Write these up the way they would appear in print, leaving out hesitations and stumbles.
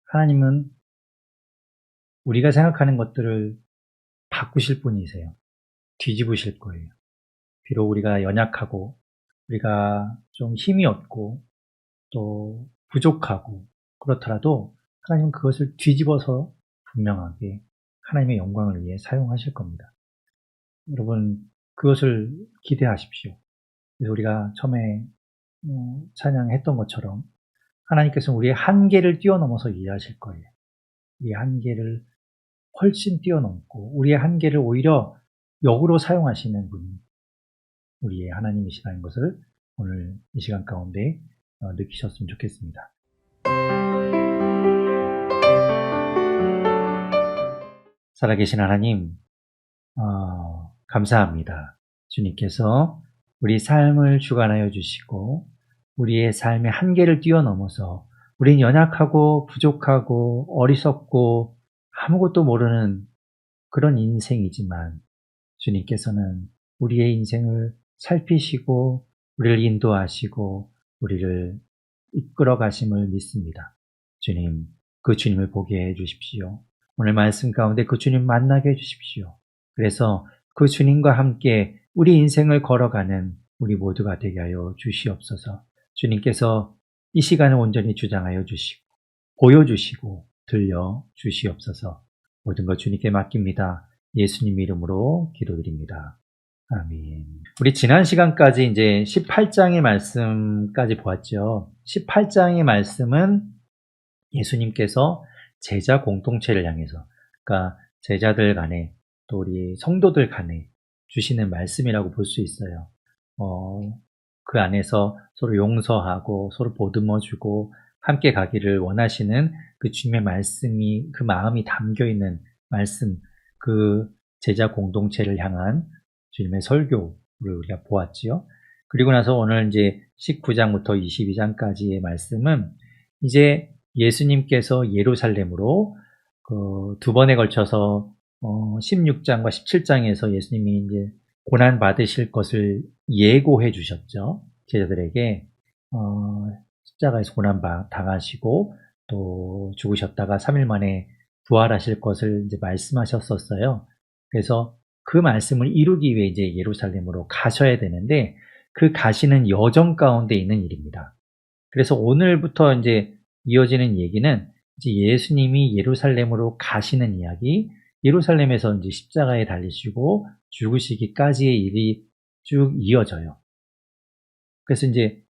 하나님은 우리가 생각하는 것들을 바꾸실 분이세요. 뒤집으실 거예요. 비록 우리가 연약하고 우리가 좀 힘이 없고 또 부족하고 그렇더라도 하나님은 그것을 뒤집어서 분명하게 하나님의 영광을 위해 사용하실 겁니다. 여러분 그것을 기대하십시오. 그래서 우리가 처음에 찬양했던 것처럼 하나님께서는 우리의 한계를 뛰어넘어서 일하실 거예요. 우리의 한계를 훨씬 뛰어넘고 우리의 한계를 오히려 역으로 사용하시는 분이 우리의 하나님이시라는 것을 오늘 이 시간 가운데 느끼셨으면 좋겠습니다. 살아계신 하나님, 감사합니다. 주님께서 우리 삶을 주관하여 주시고 우리의 삶의 한계를 뛰어넘어서 우린 연약하고 부족하고 어리석고 아무것도 모르는 그런 인생이지만 주님께서는 우리의 인생을 살피시고 우리를 인도하시고 우리를 이끌어 가심을 믿습니다. 주님, 그 주님을 보게 해 주십시오. 오늘 말씀 가운데 그 주님 만나게 해 주십시오. 그래서 그 주님과 함께 우리 인생을 걸어가는 우리 모두가 되게 하여 주시옵소서. 주님께서 이 시간을 온전히 주장하여 주시고 보여주시고 들려주시옵소서. 모든 것 주님께 맡깁니다. 예수님 이름으로 기도드립니다. 아멘. 우리 지난 시간까지 이제 18장의 말씀까지 보았죠. 18장의 말씀은 예수님께서 제자 공동체를 향해서, 그러니까 제자들 간에 또 우리 성도들 간에 주시는 말씀이라고 볼 수 있어요. 그 안에서 서로 용서하고 서로 보듬어주고 함께 가기를 원하시는 그 주님의 말씀이, 그 마음이 담겨있는 말씀, 그 제자 공동체를 향한 주님의 설교를 우리가 보았지요. 그리고 나서 오늘 이제 19장부터 22장까지의 말씀은 이제 예수님께서 예루살렘으로 두 번에 걸쳐서 16장과 17장에서 예수님이 이제 고난 받으실 것을 예고해 주셨죠. 제자들에게 십자가에서 고난 당하시고 또 죽으셨다가 3일 만에 부활하실 것을 이제 말씀하셨었어요. 그래서 그 말씀을 이루기 위해 이제 예루살렘으로 가셔야 되는데 그 가시는 여정 가운데 있는 일입니다. 그래서 오늘부터 이제 이어지는 얘기는 이제 예수님이 예루살렘으로 가시는 이야기, 예루살렘에서 이제 십자가에 달리시고 죽으시기까지의 일이 쭉 이어져요. 그래서 이제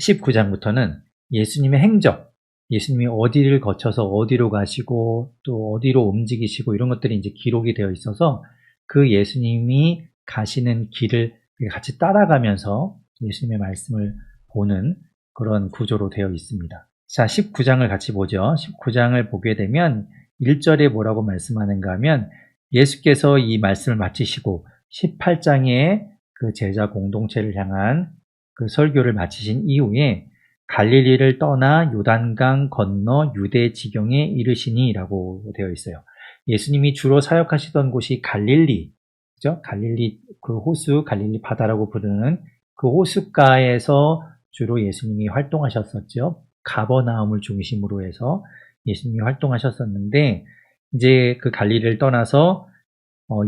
19장부터는 예수님의 행적, 예수님이 어디를 거쳐서 어디로 가시고 또 어디로 움직이시고 이런 것들이 이제 기록이 되어 있어서 그 예수님이 가시는 길을 같이 따라가면서 예수님의 말씀을 보는 그런 구조로 되어 있습니다. 자, 19장을 같이 보죠. 19장을 보게 되면 1절에 뭐라고 말씀하는가 하면 예수께서 이 말씀을 마치시고 18장에 그 제자 공동체를 향한 그 설교를 마치신 이후에 갈릴리를 떠나 요단강 건너 유대 지경에 이르시니라고 되어 있어요. 예수님이 주로 사역하시던 곳이 갈릴리, 그죠? 갈릴리 그 호수, 갈릴리 바다라고 부르는 그 호숫가에서 주로 예수님이 활동하셨었죠. 가버나움을 중심으로 해서 예수님이 활동하셨었는데 이제 그 갈릴리를 떠나서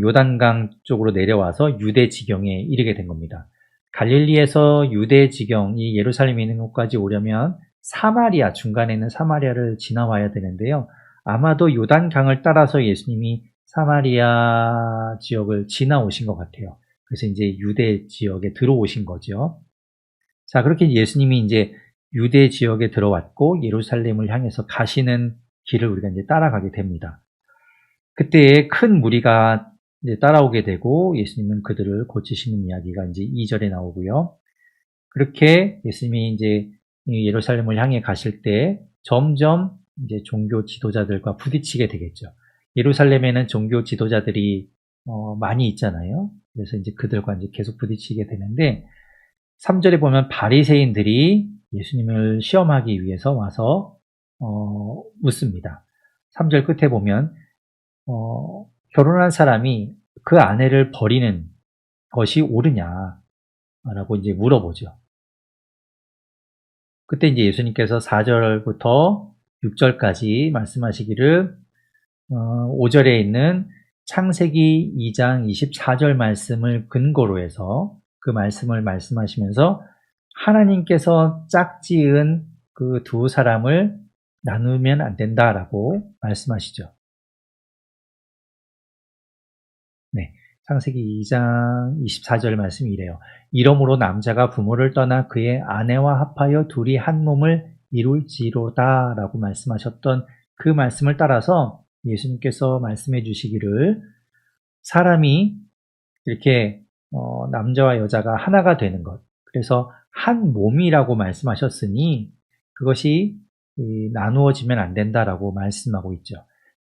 요단강 쪽으로 내려와서 유대 지경에 이르게 된 겁니다. 갈릴리에서 유대 지경, 이 예루살렘에 있는 곳까지 오려면 사마리아, 중간에 있는 사마리아를 지나와야 되는데요. 아마도 요단강을 따라서 예수님이 사마리아 지역을 지나오신 것 같아요. 그래서 이제 유대 지역에 들어오신 거죠. 자, 그렇게 예수님이 이제 유대 지역에 들어왔고 예루살렘을 향해서 가시는 길을 우리가 이제 따라가게 됩니다. 그때 큰 무리가 이제 따라오게 되고 예수님은 그들을 고치시는 이야기가 이제 2절에 나오고요. 그렇게 예수님이 이제 예루살렘을 향해 가실 때 점점 이제 종교 지도자들과 부딪히게 되겠죠. 예루살렘에는 종교 지도자들이 많이 있잖아요. 그래서 이제 그들과 이제 계속 부딪히게 되는데 3절에 보면 바리새인들이 예수님을 시험하기 위해서 와서 묻습니다. 3절 끝에 보면 결혼한 사람이 그 아내를 버리는 것이 옳으냐라고 이제 물어보죠. 그때 이제 예수님께서 4절부터 6절까지 말씀하시기를 5절에 있는 창세기 2장 24절 말씀을 근거로 해서 그 말씀을 말씀하시면서 하나님께서 짝지은 그 두 사람을 나누면 안 된다라고 말씀하시죠. 네, 창세기 2장 24절 말씀이 이래요. 이러므로 남자가 부모를 떠나 그의 아내와 합하여 둘이 한 몸을 이룰지로다 라고 말씀하셨던 그 말씀을 따라서 예수님께서 말씀해 주시기를 사람이 이렇게 남자와 여자가 하나가 되는 것, 그래서 한 몸이라고 말씀하셨으니 그것이 나누어지면 안 된다라고 말씀하고 있죠.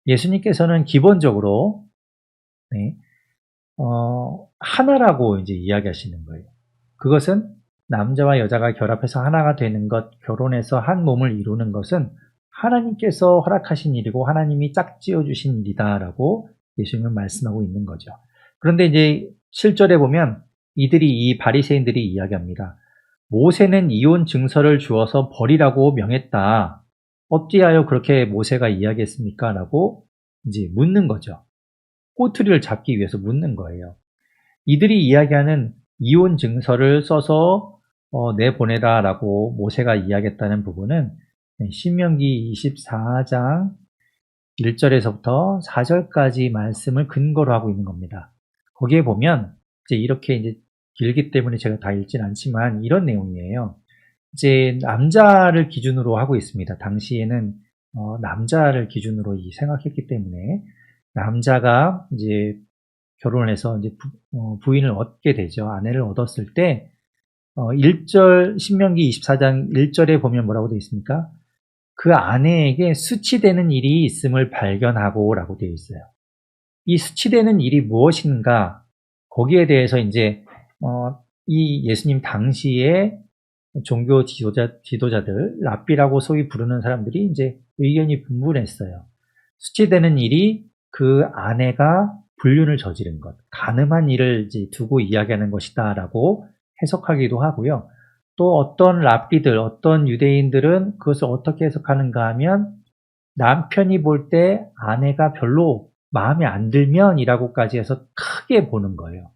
예수님께서는 기본적으로 네, 하나라고 이제 이야기하시는 거예요. 그것은 남자와 여자가 결합해서 하나가 되는 것, 결혼해서 한 몸을 이루는 것은 하나님께서 허락하신 일이고 하나님이 짝지어 주신 일이다라고 예수님은 말씀하고 있는 거죠. 그런데 이제 7절에 보면 이 바리새인들이 이야기합니다. 모세는 이혼 증서를 주어서 버리라고 명했다. 어찌하여 그렇게 모세가 이야기했습니까? 라고 이제 묻는 거죠. 꼬투리를 잡기 위해서 묻는 거예요. 이들이 이야기하는 이혼 증서를 써서 내보내라 라고 모세가 이야기했다는 부분은 신명기 24장 1절에서부터 4절까지 말씀을 근거로 하고 있는 겁니다. 거기에 보면 이제 이렇게 이제 길기 때문에 제가 다 읽진 않지만 이런 내용이에요. 이제 남자를 기준으로 하고 있습니다. 당시에는 남자를 기준으로 생각했기 때문에 남자가 이제 결혼을 해서 이제 부인을 얻게 되죠. 아내를 얻었을 때 1절 신명기 24장 1절에 보면 뭐라고 되어 있습니까? 그 아내에게 수치되는 일이 있음을 발견하고 라고 되어 있어요. 이 수치되는 일이 무엇인가? 거기에 대해서 이제 이 예수님 당시에 종교 지도자들, 랍비라고 소위 부르는 사람들이 이제 의견이 분분했어요. 수치되는 일이 그 아내가 불륜을 저지른 것, 간음한 일을 이제 두고 이야기하는 것이다라고 해석하기도 하고요. 또 어떤 랍비들, 어떤 유대인들은 그것을 어떻게 해석하는가 하면 남편이 볼 때 아내가 별로 마음에 안 들면이라고까지 해서 크게 보는 거예요.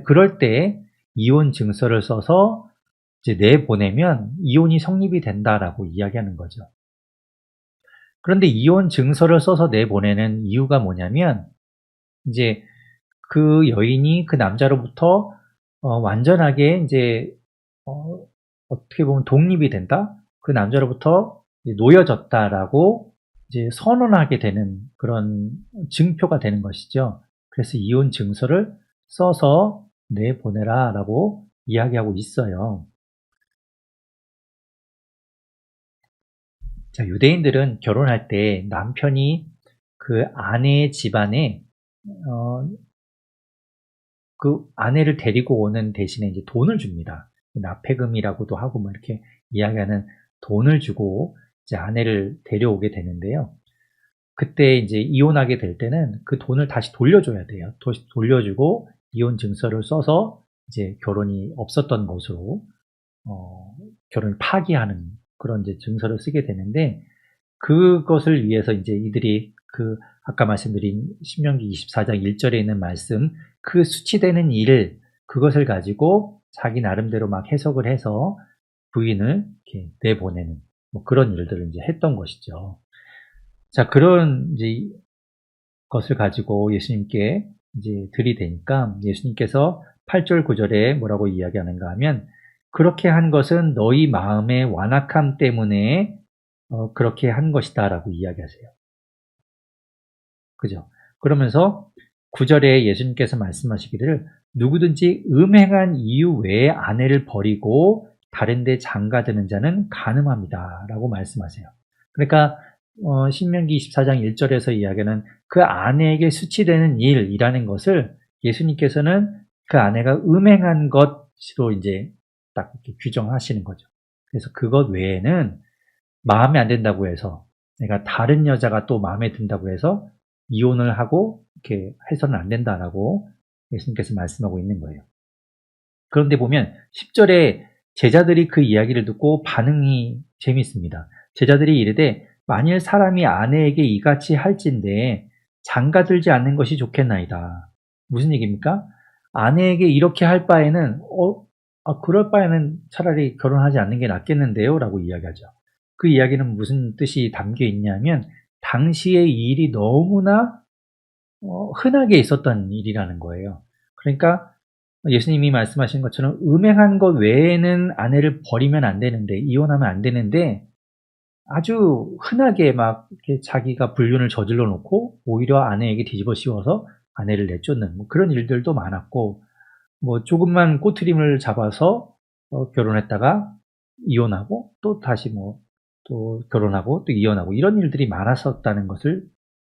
그럴 때 이혼 증서를 써서 이제 내보내면 이혼이 성립이 된다라고 이야기하는 거죠. 그런데 이혼 증서를 써서 내보내는 이유가 뭐냐면 이제 그 여인이 그 남자로부터 완전하게 이제 어떻게 보면 독립이 된다? 그 남자로부터 놓여졌다라고 이제 선언하게 되는 그런 증표가 되는 것이죠. 그래서 이혼 증서를 써서 내보내라 라고 이야기하고 있어요. 자, 유대인들은 결혼할 때 남편이 그 아내의 집안에 그 아내를 데리고 오는 대신에 이제 돈을 줍니다. 납폐금이라고도 하고 뭐 이렇게 이야기하는 돈을 주고 이제 아내를 데려오게 되는데요. 그때 이제 이혼하게 될 때는 그 돈을 다시 돌려줘야 돼요. 돌려주고 이혼 증서를 써서 이제 결혼이 없었던 것으로 결혼을 파기하는 그런 이제 증서를 쓰게 되는데 그것을 위해서 이제 이들이 그 아까 말씀드린 신명기 24장 1절에 있는 말씀 그 수치되는 일 그것을 가지고 자기 나름대로 막 해석을 해서 부인을 이렇게 내보내는 뭐 그런 일들을 이제 했던 것이죠. 자, 그런 이제 것을 가지고 예수님께 이제 들이대니까 예수님께서 8절 9절에 뭐라고 이야기하는가 하면 그렇게 한 것은 너희 마음의 완악함 때문에 그렇게 한 것이다 라고 이야기하세요. 그죠? 그러면서 9절에 예수님께서 말씀하시기를 누구든지 음행한 이유 외에 아내를 버리고 다른 데 장가드는 자는 간음합니다 라고 말씀하세요. 그러니까 신명기 24장 1절에서 이야기하는 그 아내에게 수치되는 일이라는 것을 예수님께서는 그 아내가 음행한 것으로 이제 딱 이렇게 규정하시는 거죠. 그래서 그것 외에는 마음에 안 든다고 해서 내가 다른 여자가 또 마음에 든다고 해서 이혼을 하고 이렇게 해서는 안 된다라고 예수님께서 말씀하고 있는 거예요. 그런데 보면 10절에 제자들이 그 이야기를 듣고 반응이 재밌습니다. 제자들이 이르되 만일 사람이 아내에게 이같이 할진대 장가들지 않는 것이 좋겠나이다. 무슨 얘기입니까? 아내에게 이렇게 할 바에는 그럴 바에는 차라리 결혼하지 않는 게 낫겠는데요? 라고 이야기하죠. 그 이야기는 무슨 뜻이 담겨 있냐면 당시의 이 일이 너무나 흔하게 있었던 일이라는 거예요. 그러니까 예수님이 말씀하신 것처럼 음행한 것 외에는 아내를 버리면 안 되는데, 이혼하면 안 되는데 아주 흔하게 막 이렇게 자기가 불륜을 저질러 놓고 오히려 아내에게 뒤집어 씌워서 아내를 내쫓는 뭐 그런 일들도 많았고, 뭐 조금만 꼬투림을 잡아서 결혼했다가 이혼하고 또 다시 뭐 또 결혼하고 또 이혼하고 이런 일들이 많았었다는 것을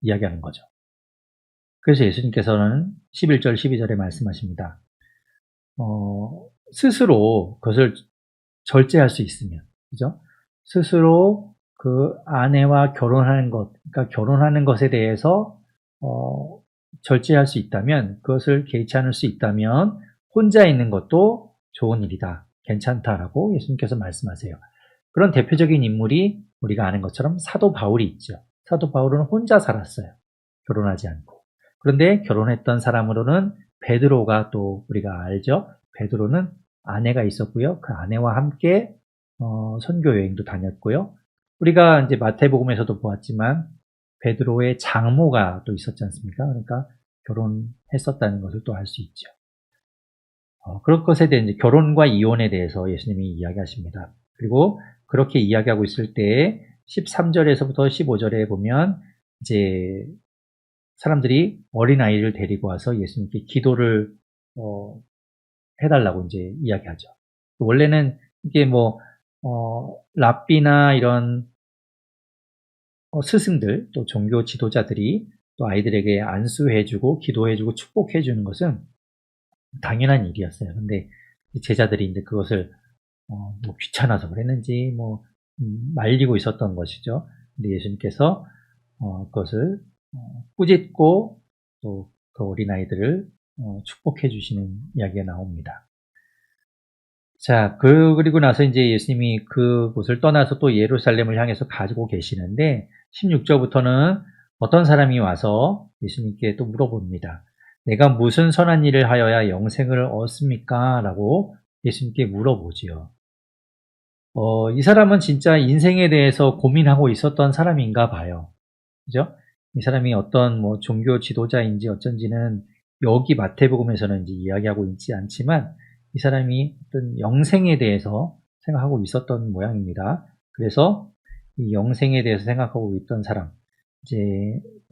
이야기하는 거죠. 그래서 예수님께서는 11절, 12절에 말씀하십니다. 스스로 그것을 절제할 수 있으면, 그죠? 스스로 그 아내와 결혼하는 것, 그러니까 결혼하는 것에 대해서 절제할 수 있다면, 그것을 개의치 않을 수 있다면 혼자 있는 것도 좋은 일이다, 괜찮다라고 예수님께서 말씀하세요. 그런 대표적인 인물이 우리가 아는 것처럼 사도 바울이 있죠. 사도 바울은 혼자 살았어요. 결혼하지 않고. 그런데 결혼했던 사람으로는 베드로가 또 우리가 알죠. 베드로는 아내가 있었고요. 그 아내와 함께 선교 여행도 다녔고요. 우리가 이제 마태복음에서도 보았지만 베드로의 장모가 또 있었지 않습니까? 그러니까 결혼했었다는 것을 또 알 수 있죠. 그런 것에 대해 이제 결혼과 이혼에 대해서 예수님이 이야기하십니다. 그리고 그렇게 이야기하고 있을 때 13절에서부터 15절에 보면 이제 사람들이 어린아이를 데리고 와서 예수님께 기도를 해달라고 이제 이야기하죠. 원래는 이게 뭐 랍비나 이런 스승들 또 종교 지도자들이 또 아이들에게 안수해주고 기도해주고 축복해주는 것은 당연한 일이었어요. 근데 제자들이 이제 그것을 뭐 귀찮아서 그랬는지 뭐 말리고 있었던 것이죠. 근데 예수님께서 그것을 꾸짖고 또 그 어린아이들을 축복해 주시는 이야기가 나옵니다. 자, 그리고 나서 이제 예수님이 그곳을 떠나서 또 예루살렘을 향해서 가지고 계시는데 16절부터는 어떤 사람이 와서 예수님께 또 물어봅니다. 내가 무슨 선한 일을 하여야 영생을 얻습니까? 라고 예수님께 물어보지요. 이 사람은 진짜 인생에 대해서 고민하고 있었던 사람인가 봐요. 그죠? 이 사람이 어떤 뭐 종교 지도자인지 어쩐지는 여기 마태복음에서는 이제 이야기하고 있지 않지만 이 사람이 어떤 영생에 대해서 생각하고 있었던 모양입니다. 그래서 이 영생에 대해서 생각하고 있던 사람, 이제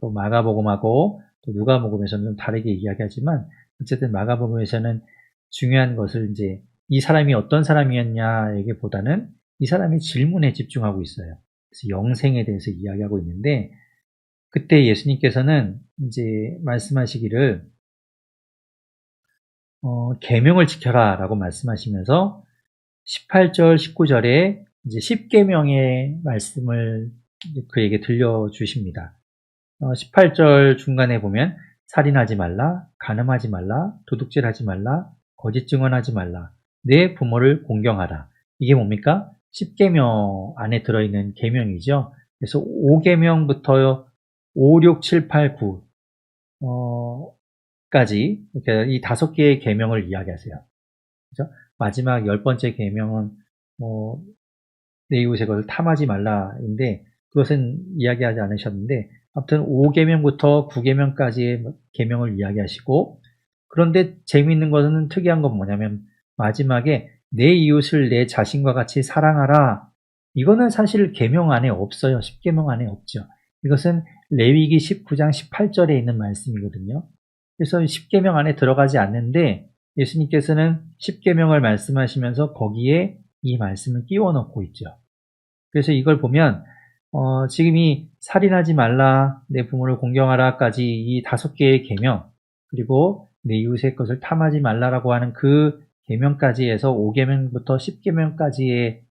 또 마가복음하고 또 누가복음에서는 좀 다르게 이야기하지만 어쨌든 마가복음에서는 중요한 것을 이제 이 사람이 어떤 사람이었냐에게보다는 이 사람이 질문에 집중하고 있어요. 그래서 영생에 대해서 이야기하고 있는데 그때 예수님께서는 이제 말씀하시기를 계명을 지켜라 라고 말씀하시면서 18절, 19절에 이제 10계명의 말씀을 그에게 들려주십니다. 18절 중간에 보면 살인하지 말라, 간음하지 말라, 도둑질하지 말라, 거짓 증언하지 말라, 내 부모를 공경하라. 이게 뭡니까? 10계명 안에 들어있는 계명이죠. 그래서 5계명부터 5, 6, 7, 8, 9 까지 이렇게 이 5개의 계명을 이야기하세요. 그죠? 마지막 10번째 계명은 내 이웃의 것을 탐하지 말라인데 그것은 이야기하지 않으셨는데 아무튼 5계명부터 9계명까지의 계명을 이야기하시고 그런데 재미있는 것은 특이한 건 뭐냐면 마지막에 내 이웃을 내 자신과 같이 사랑하라. 이거는 사실 계명 안에 없어요. 10계명 안에 없죠. 이것은 레위기 19장 18절에 있는 말씀이거든요. 그래서 10계명 안에 들어가지 않는데 예수님께서는 10계명을 말씀하시면서 거기에 이 말씀을 끼워 넣고 있죠. 그래서 이걸 보면 지금 이 살인하지 말라, 내 부모를 공경하라까지 이 5개의 계명 그리고 내 이웃의 것을 탐하지 말라라고 하는 그 계명까지 해서 5계명부터 10계명까지의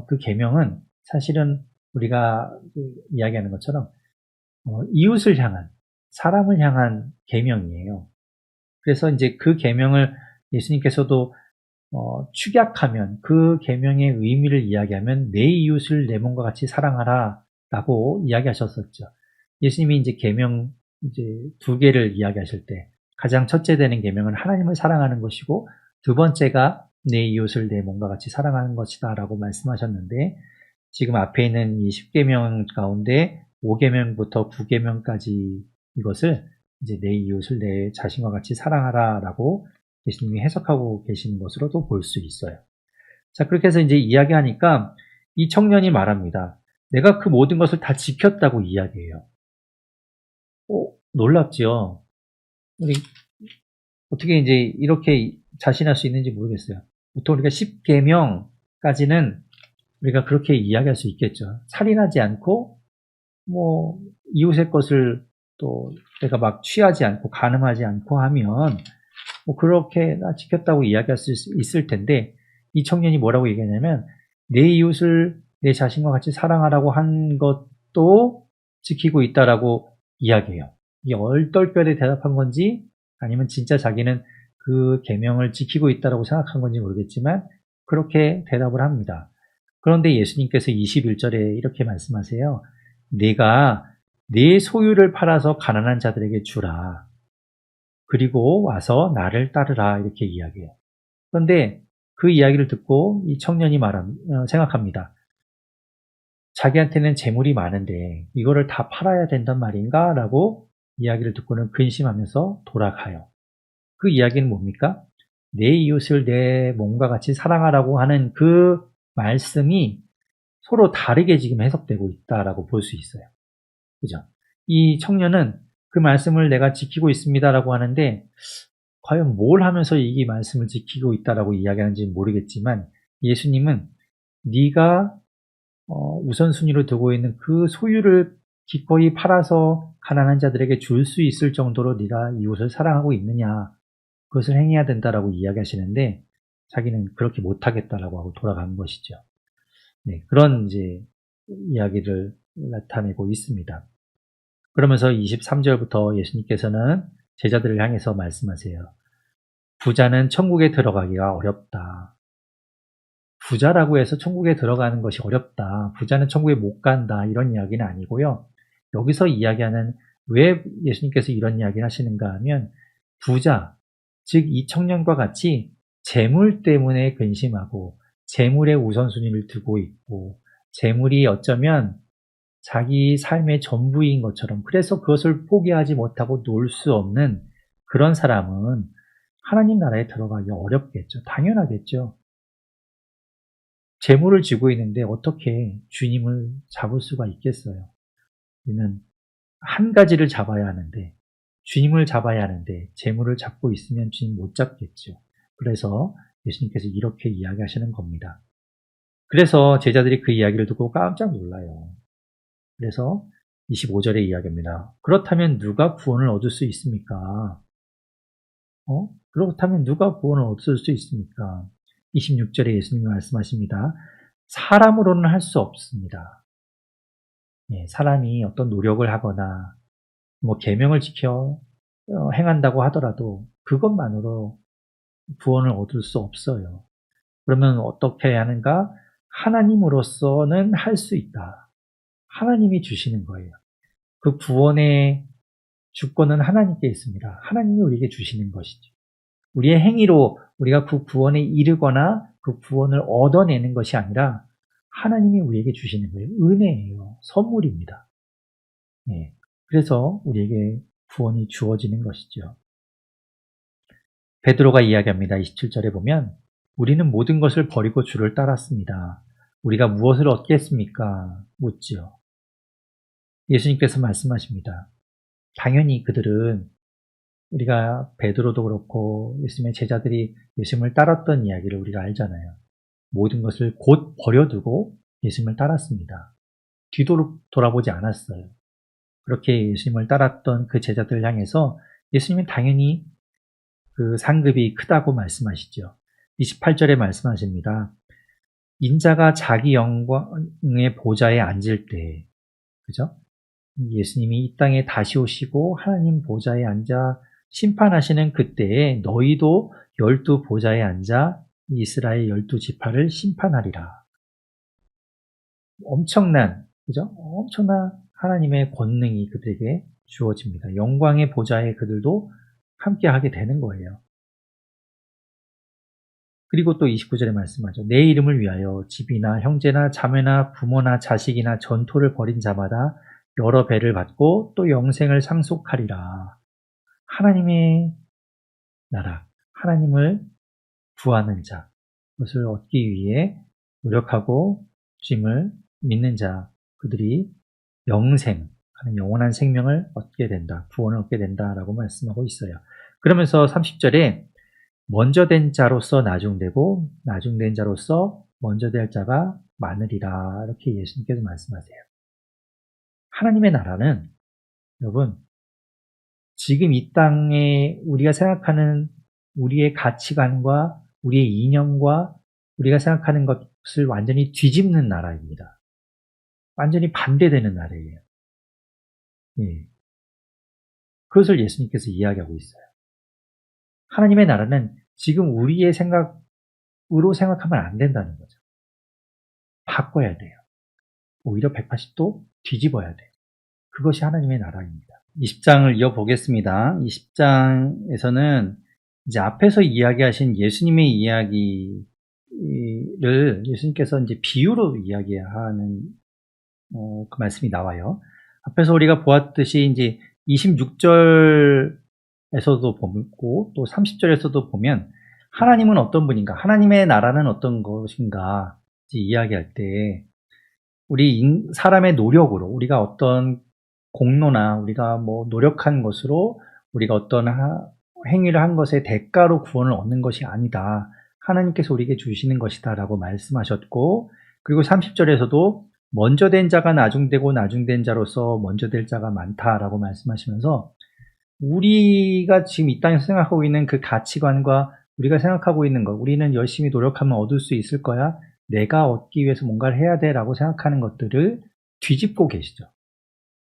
그 계명은 사실은 우리가 이야기하는 것처럼 이웃을 향한 사람을 향한 계명이에요. 그래서 이제 그 계명을 예수님께서도 축약하면 그 계명의 의미를 이야기하면 내 이웃을 내 몸과 같이 사랑하라라고 이야기하셨었죠. 예수님이 이제 계명 이제 두 개를 이야기하실 때 가장 첫째 되는 계명은 하나님을 사랑하는 것이고 두 번째가 내 이웃을 내 몸과 같이 사랑하는 것이다라고 말씀하셨는데 지금 앞에 있는 이 10계명 가운데 5계명부터 9계명까지 이것을 이제 내 이웃을 내 자신과 같이 사랑하라라고 예수님이 해석하고 계시는 것으로도 볼 수 있어요. 자, 그렇게 해서 이제 이야기하니까 이 청년이 말합니다. 내가 그 모든 것을 다 지켰다고 이야기해요. 놀랍죠? 우리 어떻게 이제 이렇게 자신할 수 있는지 모르겠어요. 보통 우리가 10계명까지는 우리가 그렇게 이야기할 수 있겠죠. 살인하지 않고, 이웃의 것을 또 내가 막 취하지 않고, 간음하지 않고 하면, 그렇게 나 지켰다고 이야기할 수 있을 텐데, 이 청년이 뭐라고 얘기하냐면, 내 이웃을 내 자신과 같이 사랑하라고 한 것도 지키고 있다라고 이야기해요. 이게 얼떨결에 대답한 건지, 아니면 진짜 자기는 그 계명을 지키고 있다라고 생각한 건지 모르겠지만, 그렇게 대답을 합니다. 그런데 예수님께서 21절에 이렇게 말씀하세요. 내가 내 소유를 팔아서 가난한 자들에게 주라. 그리고 와서 나를 따르라. 이렇게 이야기해요. 그런데 그 이야기를 듣고 이 청년이 생각합니다. 자기한테는 재물이 많은데 이거를 다 팔아야 된단 말인가? 라고 이야기를 듣고는 근심하면서 돌아가요. 그 이야기는 뭡니까? 내 이웃을 내 몸과 같이 사랑하라고 하는 그 말씀이 서로 다르게 지금 해석되고 있다라고 볼 수 있어요. 그죠? 이 청년은 그 말씀을 내가 지키고 있습니다라고 하는데 과연 뭘 하면서 이 말씀을 지키고 있다라고 이야기하는지 모르겠지만 예수님은 네가 우선순위로 두고 있는 그 소유를 기꺼이 팔아서 가난한 자들에게 줄 수 있을 정도로 네가 이웃을 사랑하고 있느냐 그것을 행해야 된다라고 이야기하시는데 자기는 그렇게 못하겠다라고 하고 돌아간 것이죠. 네, 그런 이제 이야기를 나타내고 있습니다. 그러면서 23절부터 예수님께서는 제자들을 향해서 말씀하세요. 부자는 천국에 들어가기가 어렵다. 부자라고 해서 천국에 들어가는 것이 어렵다. 부자는 천국에 못 간다. 이런 이야기는 아니고요. 여기서 이야기하는 왜 예수님께서 이런 이야기를 하시는가 하면 부자, 즉 이 청년과 같이 재물 때문에 근심하고 재물의 우선순위를 두고 있고 재물이 어쩌면 자기 삶의 전부인 것처럼 그래서 그것을 포기하지 못하고 놀 수 없는 그런 사람은 하나님 나라에 들어가기 어렵겠죠. 당연하겠죠. 재물을 쥐고 있는데 어떻게 주님을 잡을 수가 있겠어요? 우리는 한 가지를 잡아야 하는데 주님을 잡아야 하는데 재물을 잡고 있으면 주님 못 잡겠죠. 그래서 예수님께서 이렇게 이야기하시는 겁니다. 그래서 제자들이 그 이야기를 듣고 깜짝 놀라요. 그래서 25절의 이야기입니다. 그렇다면 누가 구원을 얻을 수 있습니까? 그렇다면 누가 구원을 얻을 수 있습니까? 26절에 예수님이 말씀하십니다. 사람으로는 할 수 없습니다. 사람이 어떤 노력을 하거나 계명을 지켜 행한다고 하더라도 그것만으로 구원을 얻을 수 없어요. 그러면 어떻게 해야 하는가? 하나님으로서는 할 수 있다. 하나님이 주시는 거예요. 그 구원의 주권은 하나님께 있습니다. 하나님이 우리에게 주시는 것이죠. 우리의 행위로 우리가 그 구원에 이르거나 그 구원을 얻어내는 것이 아니라 하나님이 우리에게 주시는 거예요. 은혜예요. 선물입니다. 그래서 우리에게 구원이 주어지는 것이죠. 베드로가 이야기합니다. 27절에 보면 우리는 모든 것을 버리고 주를 따랐습니다. 우리가 무엇을 얻겠습니까? 묻지요. 예수님께서 말씀하십니다. 당연히 그들은 우리가 베드로도 그렇고 예수님의 제자들이 예수님을 따랐던 이야기를 우리가 알잖아요. 모든 것을 곧 버려두고 예수님을 따랐습니다. 뒤도 돌아보지 않았어요. 그렇게 예수님을 따랐던 그 제자들을 향해서 예수님은 당연히 그 상급이 크다고 말씀하시죠. 28절에 말씀하십니다. 인자가 자기 영광의 보좌에 앉을 때, 그죠? 예수님이 이 땅에 다시 오시고 하나님 보좌에 앉아 심판하시는 그때에 너희도 12 보좌에 앉아 이스라엘 12지파를 심판하리라. 엄청난, 그죠? 엄청난 하나님의 권능이 그들에게 주어집니다. 영광의 보좌에 그들도 함께 하게 되는 거예요. 그리고 또 29절에 말씀하죠. 내 이름을 위하여 집이나 형제나 자매나 부모나 자식이나 전토를 벌인 자마다 여러 배를 받고 또 영생을 상속하리라. 하나님의 나라, 하나님을 구하는 자, 그것을 얻기 위해 노력하고 주님을 믿는 자, 그들이 영생, 하는 영원한 생명을 얻게 된다, 구원을 얻게 된다라고 말씀하고 있어요. 그러면서 30절에 먼저 된 자로서 나중되고 나중된 자로서 먼저 될 자가 많으리라, 이렇게 예수님께서 말씀하세요. 하나님의 나라는 여러분, 지금 이 땅에 우리가 생각하는 우리의 가치관과 우리의 이념과 우리가 생각하는 것을 완전히 뒤집는 나라입니다. 완전히 반대되는 나라예요. 예. 그것을 예수님께서 이야기하고 있어요. 하나님의 나라는 지금 우리의 생각으로 생각하면 안 된다는 거죠. 바꿔야 돼요. 오히려 180도 뒤집어야 돼요. 그것이 하나님의 나라입니다. 20장을 이어보겠습니다. 20장에서는 이제 앞에서 이야기하신 예수님의 이야기를 예수님께서 이제 비유로 이야기하는 그 말씀이 나와요. 앞에서 우리가 보았듯이 이제 26절에서도 보고 또 30절에서도 보면 하나님은 어떤 분인가, 하나님의 나라는 어떤 것인가 이야기할 때 우리 사람의 노력으로 우리가 어떤 공로나 우리가 뭐 노력한 것으로 우리가 어떤 행위를 한 것의 대가로 구원을 얻는 것이 아니다. 하나님께서 우리에게 주시는 것이다 라고 말씀하셨고, 그리고 30절에서도 먼저 된 자가 나중되고 나중된 자로서 먼저 될 자가 많다라고 말씀하시면서 우리가 지금 이 땅에서 생각하고 있는 그 가치관과 우리가 생각하고 있는 것, 우리는 열심히 노력하면 얻을 수 있을 거야, 내가 얻기 위해서 뭔가를 해야 돼 라고 생각하는 것들을 뒤집고 계시죠.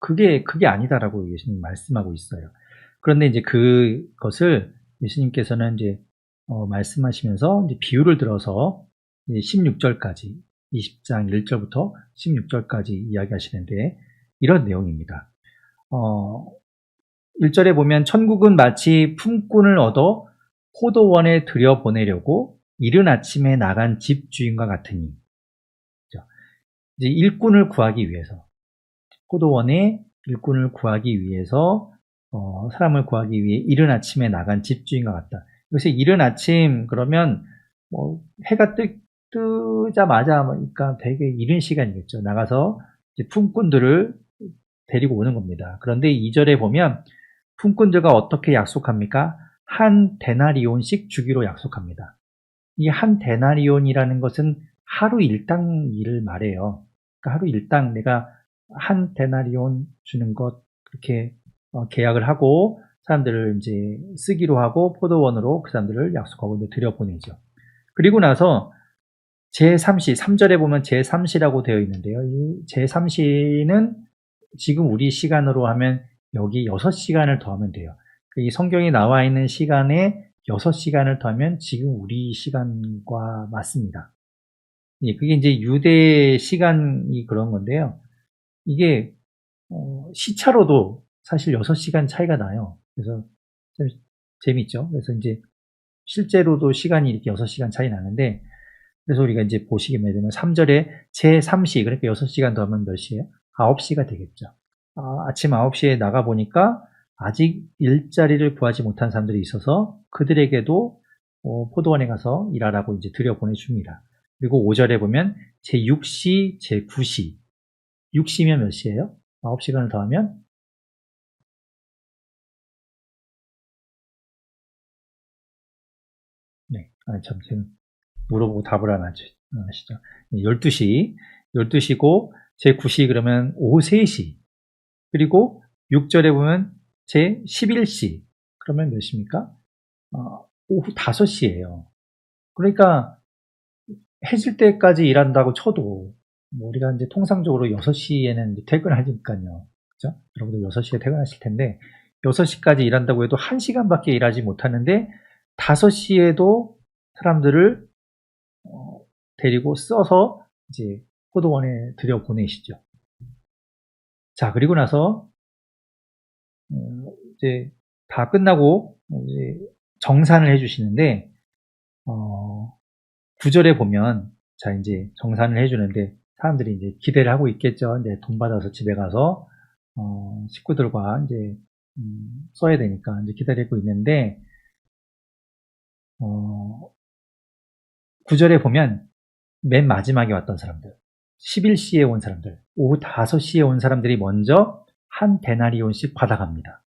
그게 아니다라고 예수님 말씀하고 있어요. 그런데 이제 그것을 예수님께서는 이제 말씀하시면서 이제 비유를 들어서 16절까지 20장 1절부터 16절까지 이야기하시는데 이런 내용입니다. 1절에 보면 천국은 마치 품꾼을 얻어 포도원에 들여보내려고 이른 아침에 나간 집주인과 같으니, 이제 일꾼을 구하기 위해서, 포도원에 일꾼을 구하기 위해서 사람을 구하기 위해 이른 아침에 나간 집주인과 같다. 요새 이른 아침 그러면 뭐 해가 뜨자마자 그러니까 되게 이른 시간이겠죠. 나가서 이제 품꾼들을 데리고 오는 겁니다. 그런데 2절에 보면 품꾼들과 어떻게 약속합니까? 한 데나리온씩 주기로 약속합니다. 이 한 데나리온이라는 것은 하루 일당 일을 말해요. 그러니까 하루 일당 내가 한 데나리온 주는 것, 그렇게 계약을 하고 사람들을 이제 쓰기로 하고 포도원으로 그 사람들을 약속하고 이제 들여보내죠. 그리고 나서 제3시, 3절에 보면 제3시라고 되어 있는데요. 이 제3시는 지금 우리 시간으로 하면 여기 6시간을 더하면 돼요. 이 성경에 나와 있는 시간에 6시간을 더하면 지금 우리 시간과 맞습니다. 예, 그게 이제 유대 시간이 그런 건데요. 이게 시차로도 사실 6시간 차이가 나요. 그래서 좀 재밌죠. 그래서 이제 실제로도 시간이 이렇게 6시간 차이 나는데, 그래서 우리가 이제 보시게 되면 3절에 제3시, 그러니까 6시간 더하면 몇 시예요? 9시가 되겠죠. 아침 9시에 나가보니까 아직 일자리를 구하지 못한 사람들이 있어서 그들에게도 포도원에 가서 일하라고 이제 들여보내줍니다. 그리고 5절에 보면 제6시, 제9시. 6시면 몇 시예요? 9시간을 더하면? 네. 참, 지금 물어보고 답을 안 하시죠. 12시. 12시고, 제9시 그러면 오후 3시. 그리고 6절에 보면 제11시. 그러면 몇 시입니까? 오후 5시예요. 그러니까 해질 때까지 일한다고 쳐도 뭐 우리가 이제 통상적으로 6시에는 퇴근하니까요. 그죠? 여러분들 6시에 퇴근하실 텐데 6시까지 일한다고 해도 1시간밖에 일하지 못하는데 5시에도 사람들을 데리고 써서 이제 포도원에 들여보내시죠. 자, 그리고 나서 이제 다 끝나고 이제 정산을 해주시는데 9절에 보면 자 이제 정산을 해주는데 사람들이 이제 기대를 하고 있겠죠. 이제 돈 받아서 집에 가서 식구들과 이제 써야 되니까 이제 기다리고 있는데 9절에 보면 맨 마지막에 왔던 사람들, 11시에 온 사람들, 오후 5시에 온 사람들이 먼저 한 데나리온씩 받아갑니다.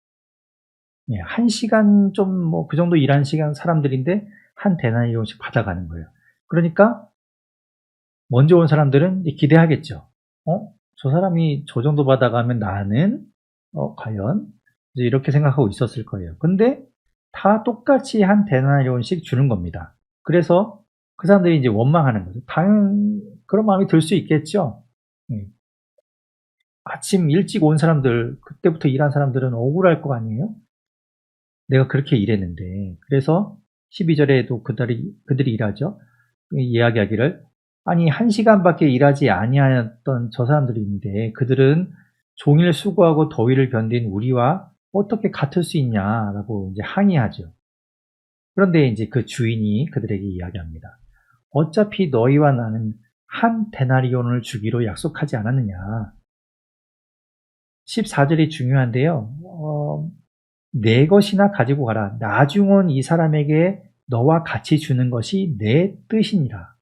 예, 1시간 좀 뭐 그 정도 일한 시간 사람들인데 한 데나리온씩 받아가는 거예요. 그러니까 먼저 온 사람들은 기대하겠죠. 저 사람이 저 정도 받아가면 나는 과연 이제 이렇게 생각하고 있었을 거예요. 근데 다 똑같이 한 데나리온씩 주는 겁니다. 그래서 그 사람들이 이제 원망하는 거죠. 당연 그런 마음이 들 수 있겠죠. 아침 일찍 온 사람들, 그때부터 일한 사람들은 억울할 거 아니에요? 내가 그렇게 일했는데. 그래서 12절에도 그들이 일하죠. 이야기하기를 아니 1시간밖에 일하지 아니하였던 저 사람들인데 그들은 종일 수고하고 더위를 견딘 우리와 어떻게 같을 수 있냐라고 이제 항의하죠. 그런데 이제 그 주인이 그들에게 이야기합니다. 어차피 너희와 나는 한 데나리온을 주기로 약속하지 않았느냐. 14절이 중요한데요. 내 것이나 가지고 가라. 나중은 이 사람에게 너와 같이 주는 것이 내 뜻이니라.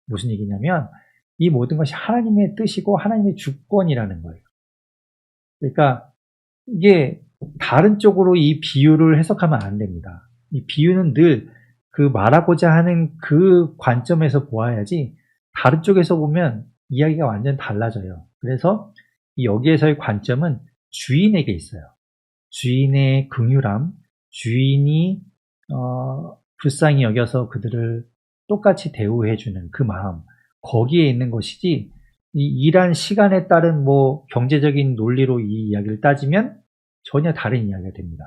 무슨 얘기냐면 이 모든 것이 하나님의 뜻이고 하나님의 주권이라는 거예요. 그러니까 이게 다른 쪽으로 이 비유를 해석하면 안 됩니다. 이 비유는 늘 그 말하고자 하는 그 관점에서 보아야지 다른 쪽에서 보면 이야기가 완전 달라져요. 그래서 여기에서의 관점은 주인에게 있어요. 주인의 긍휼함, 주인이 불쌍히 여겨서 그들을 똑같이 대우해주는 그 마음, 거기에 있는 것이지 이 일한 시간에 따른 뭐 경제적인 논리로 이 이야기를 따지면 전혀 다른 이야기가 됩니다.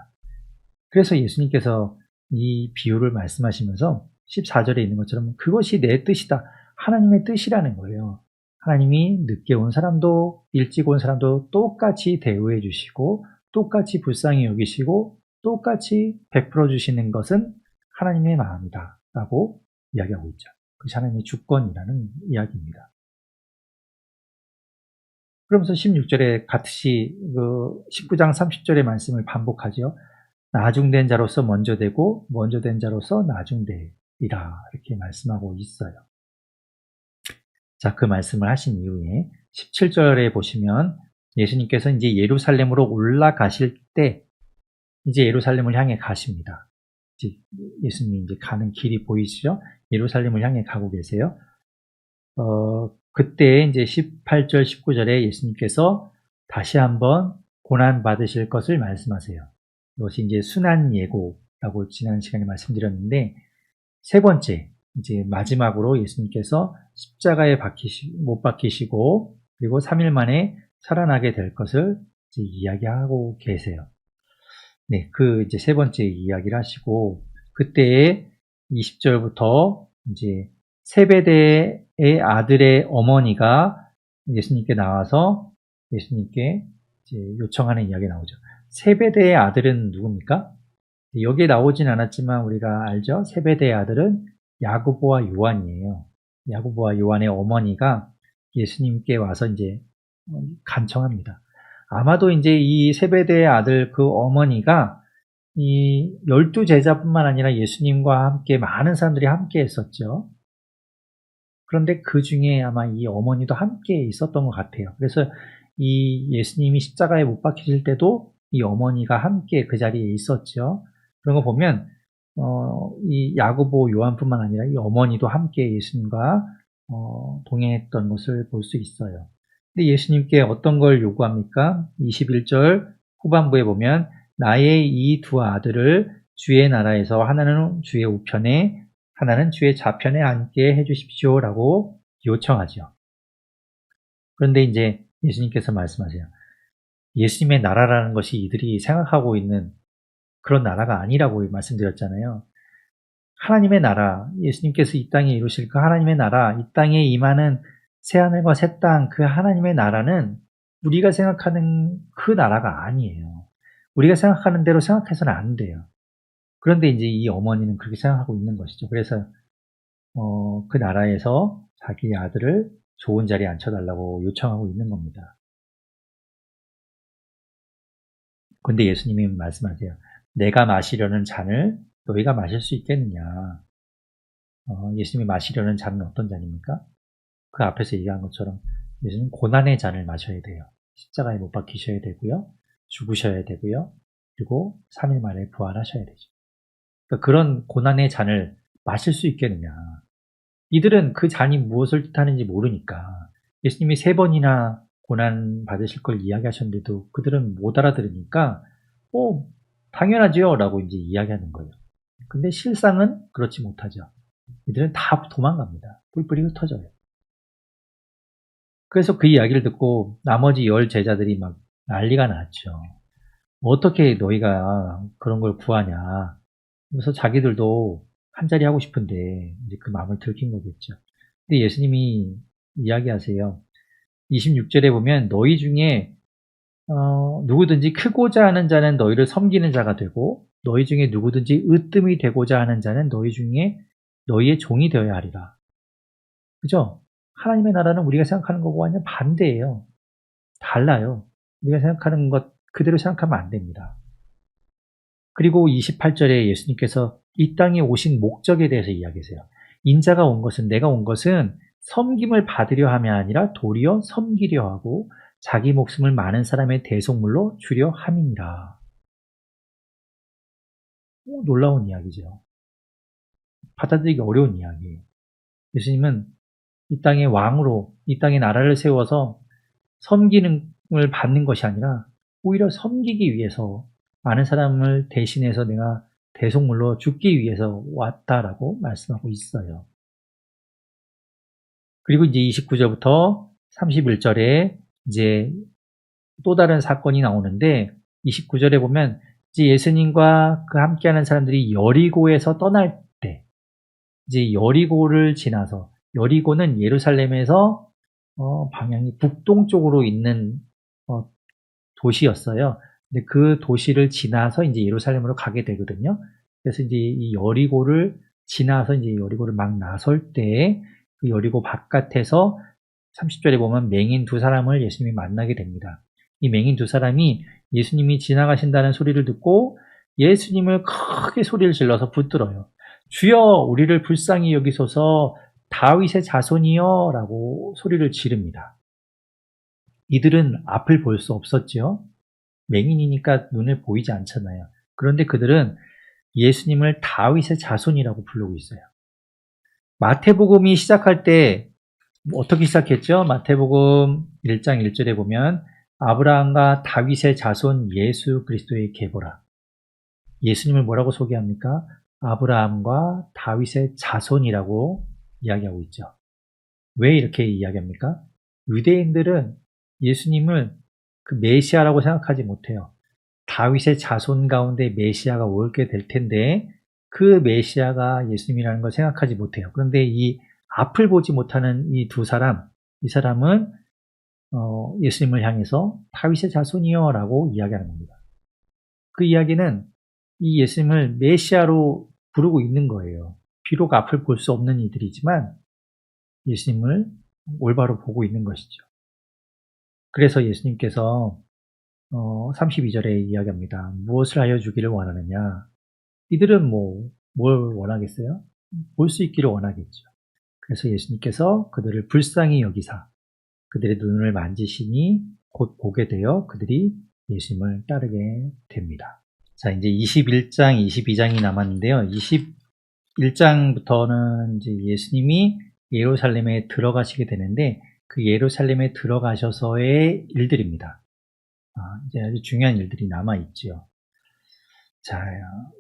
그래서 예수님께서 이 비유를 말씀하시면서 14절에 있는 것처럼 그것이 내 뜻이다. 하나님의 뜻이라는 거예요. 하나님이 늦게 온 사람도 일찍 온 사람도 똑같이 대우해 주시고 똑같이 불쌍히 여기시고 똑같이 베풀어 주시는 것은 하나님의 마음이다 라고 이야기하고 있죠. 그것이 하나님의 주권이라는 이야기입니다. 그러면서 16절에 같이 19장 30절의 말씀을 반복하죠. 나중된 자로서 먼저 되고 먼저 된 자로서 나중되리라 이렇게 말씀하고 있어요. 자, 그 말씀을 하신 이후에 17절에 보시면 예수님께서 이제 예루살렘으로 올라가실 때 이제 예루살렘을 향해 가십니다. 예수님이 이제 가는 길이 보이시죠? 예루살렘을 향해 가고 계세요. 그때 이제 18절, 19절에 예수님께서 다시 한번 고난 받으실 것을 말씀하세요. 이것이 이제 순환 예고라고 지난 시간에 말씀드렸는데 세 번째, 이제 마지막으로 예수님께서 십자가에 못 박히시고 그리고 3일 만에 살아나게 될 것을 이제 이야기하고 계세요. 네, 그 이제 세 번째 이야기를 하시고 그때 20절부터 이제 세베대의 아들의 어머니가 예수님께 나와서 예수님께 이제 요청하는 이야기가 나오죠. 세베대의 아들은 누굽니까? 여기에 나오진 않았지만 우리가 알죠? 세베대의 아들은 야고보와 요한이에요. 야고보와 요한의 어머니가 예수님께 와서 이제 간청합니다. 아마도 이제 이 세베대의 아들 그 어머니가 이 12제자뿐만 아니라 예수님과 함께 많은 사람들이 함께 했었죠. 그런데 그 중에 아마 이 어머니도 함께 있었던 것 같아요. 그래서 이 예수님이 십자가에 못 박히실 때도 이 어머니가 함께 그 자리에 있었죠. 그런 거 보면 이 야고보 요한뿐만 아니라 이 어머니도 함께 예수님과 동행했던 것을 볼 수 있어요. 근데 예수님께 어떤 걸 요구합니까? 21절 후반부에 보면 나의 이 두 아들을 주의 나라에서 하나는 주의 우편에 하나는 주의 좌편에 앉게 해주십시오 라고 요청하죠. 그런데 이제 예수님께서 말씀하세요. 예수님의 나라라는 것이 이들이 생각하고 있는 그런 나라가 아니라고 말씀드렸잖아요. 하나님의 나라, 예수님께서 이 땅에 이루실 그 하나님의 나라, 이 땅에 임하는 새하늘과 새 땅, 그 하나님의 나라는 우리가 생각하는 그 나라가 아니에요. 우리가 생각하는 대로 생각해서는 안 돼요. 그런데 이제 이 어머니는 그렇게 생각하고 있는 것이죠. 그래서 그 나라에서 자기 아들을 좋은 자리에 앉혀달라고 요청하고 있는 겁니다. 근데 예수님이 말씀하세요. 내가 마시려는 잔을 너희가 마실 수 있겠느냐. 예수님이 마시려는 잔은 어떤 잔입니까? 그 앞에서 얘기한 것처럼 예수님 고난의 잔을 마셔야 돼요. 십자가에 못 박히셔야 되고요. 죽으셔야 되고요. 그리고 3일 만에 부활하셔야 되죠. 그러니까 그런 고난의 잔을 마실 수 있겠느냐. 이들은 그 잔이 무엇을 뜻하는지 모르니까 예수님이 3번이나 고난 받으실 걸 이야기하셨는데도 그들은 못 알아들으니까 당연하죠 라고 이제 이야기하는 거예요. 근데 실상은 그렇지 못하죠. 이들은 다 도망갑니다. 뿔뿔이 흩어져요. 그래서 그 이야기를 듣고 나머지 10 제자들이 막 난리가 났죠. 어떻게 너희가 그런 걸 구하냐. 그래서 자기들도 한 자리 하고 싶은데 이제 그 마음을 들킨 거겠죠. 근데 예수님이 이야기하세요. 26절에 보면 너희 중에 누구든지 크고자 하는 자는 너희를 섬기는 자가 되고 너희 중에 누구든지 으뜸이 되고자 하는 자는 너희 중에 너희의 종이 되어야 하리라. 그죠? 하나님의 나라는 우리가 생각하는 것과 완전 반대예요. 달라요. 우리가 생각하는 것 그대로 생각하면 안 됩니다. 그리고 28절에 예수님께서 이 땅에 오신 목적에 대해서 이야기하세요. 인자가 온 것은 내가 온 것은 섬김을 받으려 함이 아니라 도리어 섬기려 하고 자기 목숨을 많은 사람의 대속물로 주려 함이니라. 놀라운 이야기죠. 받아들이기 어려운 이야기예요. 예수님은 이 땅의 왕으로 이 땅의 나라를 세워서 섬기는을 받는 것이 아니라 오히려 섬기기 위해서 많은 사람을 대신해서 내가 대속물로 죽기 위해서 왔다라고 말씀하고 있어요. 그리고 이제 29절부터 31절에 이제 또 다른 사건이 나오는데 29절에 보면 이제 예수님과 그 함께하는 사람들이 여리고에서 떠날 때 이제 여리고를 지나서 여리고는 예루살렘에서 방향이 북동쪽으로 있는 도시였어요. 근데 그 도시를 지나서 이제 예루살렘으로 가게 되거든요. 그래서 이제 이 여리고를 지나서 이제 여리고를 막 나설 때 그 여리고 바깥에서 30절에 보면 맹인 2사람을 예수님이 만나게 됩니다. 이 맹인 2사람이 예수님이 지나가신다는 소리를 듣고 예수님을 크게 소리를 질러서 붙들어요. 주여 우리를 불쌍히 여기소서 다윗의 자손이여 라고 소리를 지릅니다. 이들은 앞을 볼 수 없었죠. 맹인이니까 눈에 보이지 않잖아요. 그런데 그들은 예수님을 다윗의 자손이라고 부르고 있어요. 마태복음이 시작할 때 어떻게 시작했죠? 마태복음 1장 1절에 보면 아브라함과 다윗의 자손 예수 그리스도의 계보라. 예수님을 뭐라고 소개합니까? 아브라함과 다윗의 자손이라고 이야기하고 있죠. 왜 이렇게 이야기합니까? 유대인들은 예수님을 그 메시아라고 생각하지 못해요. 다윗의 자손 가운데 메시아가 오게 될 텐데 그 메시아가 예수님이라는 걸 생각하지 못해요. 그런데 이 앞을 보지 못하는 이 2사람, 이 사람은 예수님을 향해서 다윗의 자손이여 라고 이야기하는 겁니다. 그 이야기는 이 예수님을 메시아로 부르고 있는 거예요. 비록 앞을 볼 수 없는 이들이지만 예수님을 올바로 보고 있는 것이죠. 그래서 예수님께서 32절에 이야기합니다. 무엇을 하여 주기를 원하느냐? 이들은 뭘 원하겠어요? 볼 수 있기를 원하겠죠. 그래서 예수님께서 그들을 불쌍히 여기사 그들의 눈을 만지시니 곧 보게 되어 그들이 예수님을 따르게 됩니다. 자, 이제 21장, 22장이 남았는데요. 21장부터는 이제 예수님이 예루살렘에 들어가시게 되는데 그 예루살렘에 들어가셔서의 일들입니다. 이제 아주 중요한 일들이 남아있죠. 자,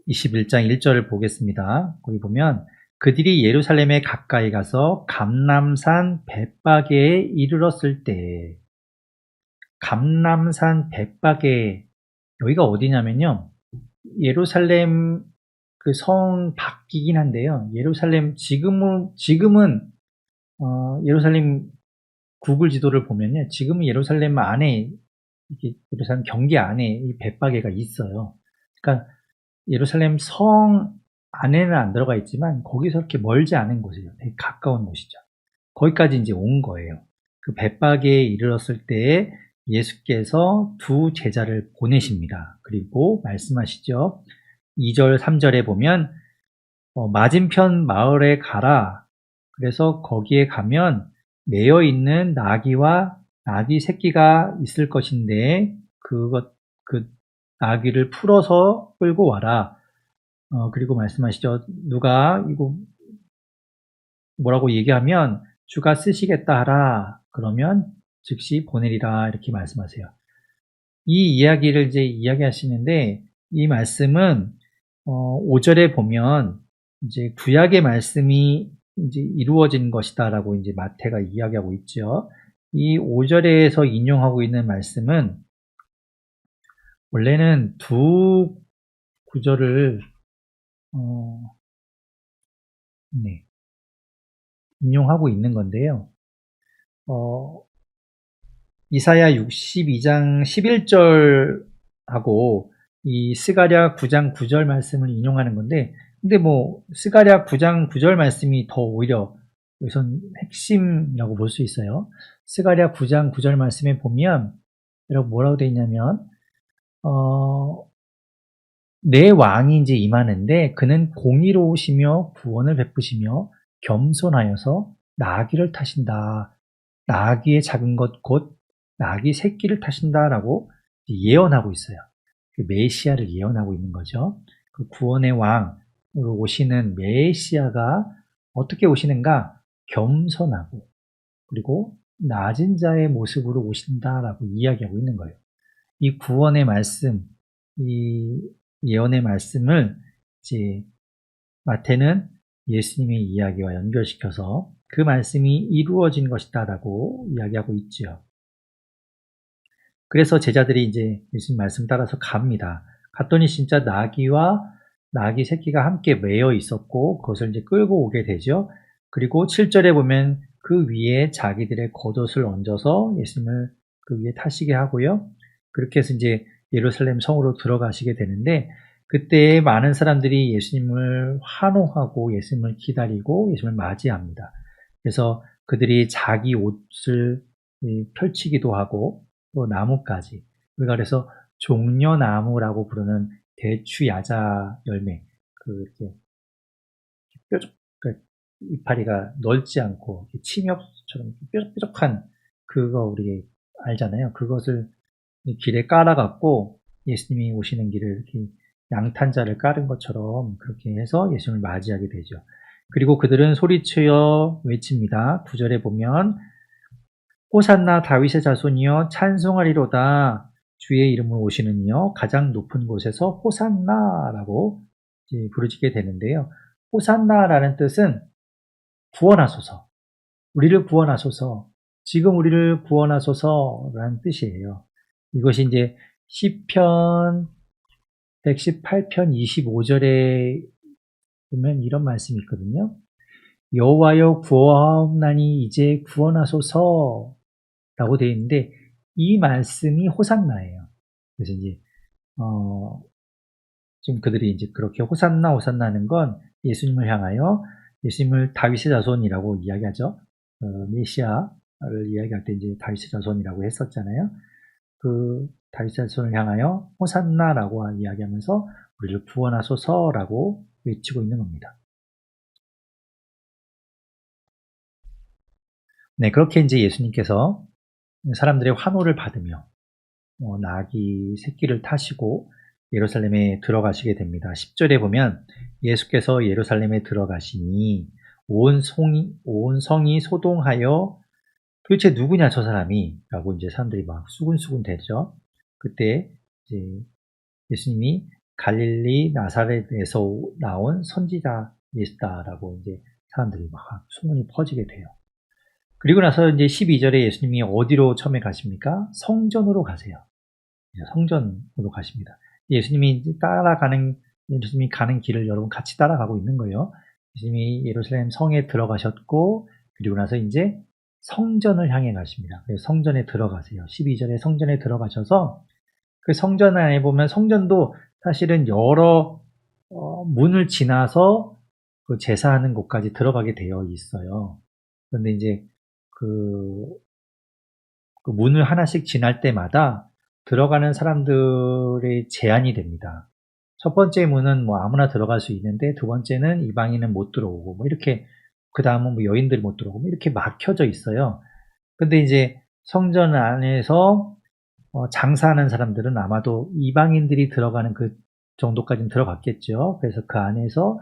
21장 1절을 보겠습니다. 거기 보면 그들이 예루살렘에 가까이 가서 감람산 벳바게에 이르렀을 때 감람산 벳바게 여기가 어디냐면요. 예루살렘 그 성 밖이긴 한데요. 예루살렘 지금은 예루살렘 구글 지도를 보면요. 지금은 예루살렘 안에 이게 예루살렘 경계 안에 이 벳바게가 있어요. 그러니까 예루살렘 성 안에는 안 들어가 있지만 거기서 이렇게 멀지 않은 곳이죠. 되게 가까운 곳이죠. 거기까지 이제 온 거예요. 그 벳바게에 이르렀을 때 예수께서 두 제자를 보내십니다. 그리고 말씀하시죠. 2절, 3절에 보면 맞은편 마을에 가라. 그래서 거기에 가면 매여 있는 나귀와 나귀 새끼가 있을 것인데 그 나귀를 풀어서 끌고 와라. 그리고 말씀하시죠. 누가 이거 뭐라고 얘기하면 주가 쓰시겠다 하라. 그러면 즉시 보내리라. 이렇게 말씀하세요. 이 이야기를 이제 이야기하시는데 이 말씀은 5절에 보면 이제 구약의 말씀이 이제 이루어진 것이다라고 이제 마태가 이야기하고 있죠. 이 5절에서 인용하고 있는 말씀은 원래는 두 구절을 인용하고 있는 건데요. 이사야 62장 11절하고 이 스가랴 9장 9절 말씀을 인용하는 건데, 근데 뭐 스가랴 9장 9절 말씀이 더 오히려 여기선 핵심이라고 볼 수 있어요. 스가랴 9장 9절 말씀에 보면 여러분 뭐라고 되어 있냐면 내 왕이 이제 임하는데 그는 공의로우시며 구원을 베푸시며 겸손하여서 나귀를 타신다. 나귀의 작은 것 곧 나귀 새끼를 타신다라고 예언하고 있어요. 그 메시아를 예언하고 있는 거죠. 그 구원의 왕으로 오시는 메시아가 어떻게 오시는가? 겸손하고 그리고 낮은 자의 모습으로 오신다라고 이야기하고 있는 거예요. 이 구원의 말씀, 이 예언의 말씀을 이제 마태는 예수님의 이야기와 연결시켜서 그 말씀이 이루어진 것이다라고 이야기하고 있죠. 그래서 제자들이 이제 예수님 말씀 따라서 갑니다. 갔더니 진짜 나귀와 나귀 새끼가 함께 매여 있었고 그것을 이제 끌고 오게 되죠. 그리고 7절에 보면 그 위에 자기들의 겉옷을 얹어서 예수님을 그 위에 타시게 하고요. 그렇게 해서 이제 예루살렘 성으로 들어가시게 되는데 그때 많은 사람들이 예수님을 환호하고 예수님을 기다리고 예수님을 맞이합니다. 그래서 그들이 자기 옷을 펼치기도 하고 또 나무까지 우리가 그래서 종려나무라고 부르는 대추야자 열매 이렇게 뾰족 이파리가 넓지 않고 침엽처럼 뾰족뾰족한 그거 우리 알잖아요. 그것을 길에 깔아갖고 예수님이 오시는 길을 이렇게 양탄자를 깔은 것처럼 그렇게 해서 예수님을 맞이하게 되죠. 그리고 그들은 소리치어 외칩니다. 9절에 보면 호산나 다윗의 자손이여 찬송하리로다 주의 이름으로 오시는 이여 가장 높은 곳에서 호산나라고 부르짖게 되는데요. 호산나라는 뜻은 구원하소서, 우리를 구원하소서, 지금 우리를 구원하소서라는 뜻이에요. 이것이 이제 시편 118편 25절에 보면 이런 말씀이 있거든요. 여호와여 구하옵나니 이제 구원하소서 라고 되어 있는데 이 말씀이 호산나예요. 그래서 이제 지금 그들이 이제 그렇게 호산나 호산나는 건 예수님을 향하여 예수님을 다윗의 자손이라고 이야기하죠. 메시아를 이야기할 때 이제 다윗의 자손이라고 했었잖아요. 그 다윗의 자손을 향하여 호산나라고 이야기하면서 우리를 구원하소서라고 외치고 있는 겁니다. 네, 그렇게 이제 예수님께서 사람들의 환호를 받으며 나귀 새끼를 타시고 예루살렘에 들어가시게 됩니다. 10절에 보면 예수께서 예루살렘에 들어가시니 온 성이 소동하여 도대체 누구냐 저 사람이 라고 이제 사람들이 막 수군수군 되죠. 그때 이제 예수님이 갈릴리 나사렛에서 나온 선지자 예수다라고 이제 사람들이 막 소문이 퍼지게 돼요. 그리고 나서 이제 12절에 예수님이 어디로 처음에 가십니까? 성전으로 가세요. 성전으로 가십니다. 예수님이 따라가는 예수님이 가는 길을 여러분 같이 따라가고 있는 거예요. 예수님이 예루살렘 성에 들어가셨고, 그리고 나서 이제 성전을 향해 가십니다. 그래서 성전에 들어가세요. 12절에 성전에 들어가셔서 그 성전 안에 보면 성전도 사실은 여러 문을 지나서 그 제사하는 곳까지 들어가게 되어 있어요. 그런데 이제 그 문을 하나씩 지날 때마다 들어가는 사람들의 제한이 됩니다. 첫 번째 문은 뭐 아무나 들어갈 수 있는데, 두 번째는 이방인은 못 들어오고, 뭐 이렇게, 그 다음은 뭐 여인들이 못 들어오고, 뭐 이렇게 막혀져 있어요. 근데 이제 성전 안에서 장사하는 사람들은 아마도 이방인들이 들어가는 그 정도까지는 들어갔겠죠. 그래서 그 안에서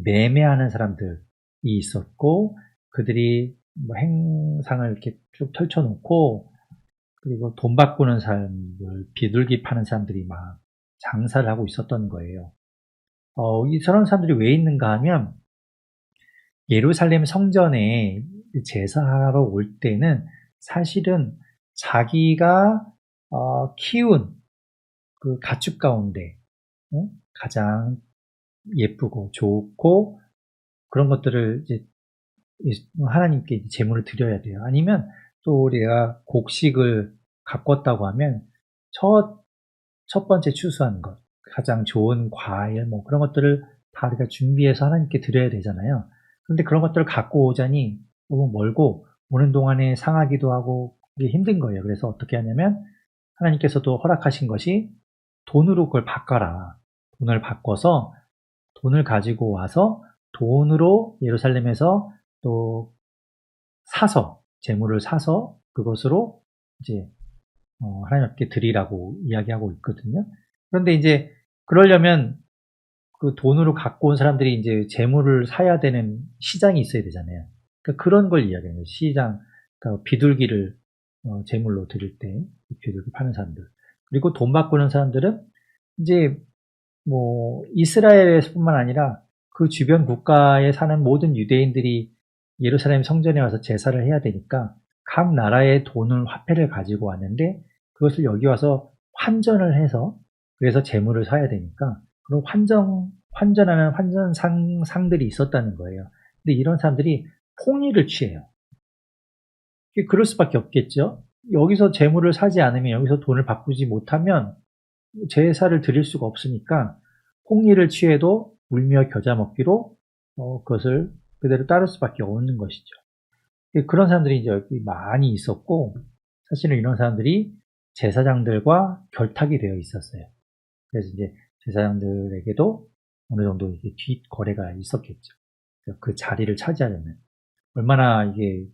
매매하는 사람들이 있었고, 그들이 뭐 행상을 이렇게 쭉 펼쳐놓고, 그리고 돈 바꾸는 사람들, 비둘기 파는 사람들이 막 장사를 하고 있었던 거예요. 저런 사람들이 왜 있는가 하면, 예루살렘 성전에 제사하러 올 때는 사실은 자기가 키운 그 가축 가운데 가장 예쁘고 좋고 그런 것들을 이제 하나님께 제물을 드려야 돼요. 아니면 또 우리가 곡식을 가꿨다고 하면 첫 번째 추수한 것, 가장 좋은 과일 뭐 그런 것들을 다 우리가 준비해서 하나님께 드려야 되잖아요. 그런데 그런 것들을 갖고 오자니 너무 멀고 오는 동안에 상하기도 하고 그게 힘든 거예요. 그래서 어떻게 하냐면 하나님께서도 허락하신 것이 돈으로 그걸 바꿔라. 돈을 바꿔서 돈을 가지고 와서 돈으로 예루살렘에서 또 사서, 재물을 사서 그것으로 이제 하나님께 드리라고 이야기하고 있거든요. 그런데 이제 그러려면 그 돈으로 갖고 온 사람들이 이제 재물을 사야 되는 시장이 있어야 되잖아요. 그러니까 그런 걸 이야기하는 거예요. 시장, 그러니까 비둘기를 재물로 드릴 때 비둘기 파는 사람들. 그리고 돈 바꾸는 사람들은 이제 뭐 이스라엘에서뿐만 아니라 그 주변 국가에 사는 모든 유대인들이 예루살렘 성전에 와서 제사를 해야 되니까 각 나라의 돈을 화폐를 가지고 왔는데 그것을 여기 와서 환전을 해서 그래서 재물을 사야 되니까 그런 환전하는 환전상들이 있었다는 거예요. 근데 이런 사람들이 폭리를 취해요. 그럴 수밖에 없겠죠. 여기서 재물을 사지 않으면 여기서 돈을 바꾸지 못하면 제사를 드릴 수가 없으니까 폭리를 취해도 울며 겨자 먹기로 그것을 그대로 따를 수밖에 없는 것이죠. 그런 사람들이 이제 여기 많이 있었고 사실은 이런 사람들이 제사장들과 결탁이 되어 있었어요. 그래서 이제 제사장들에게도 어느 정도 이게 뒷거래가 있었겠죠. 그 자리를 차지하려면 얼마나 이게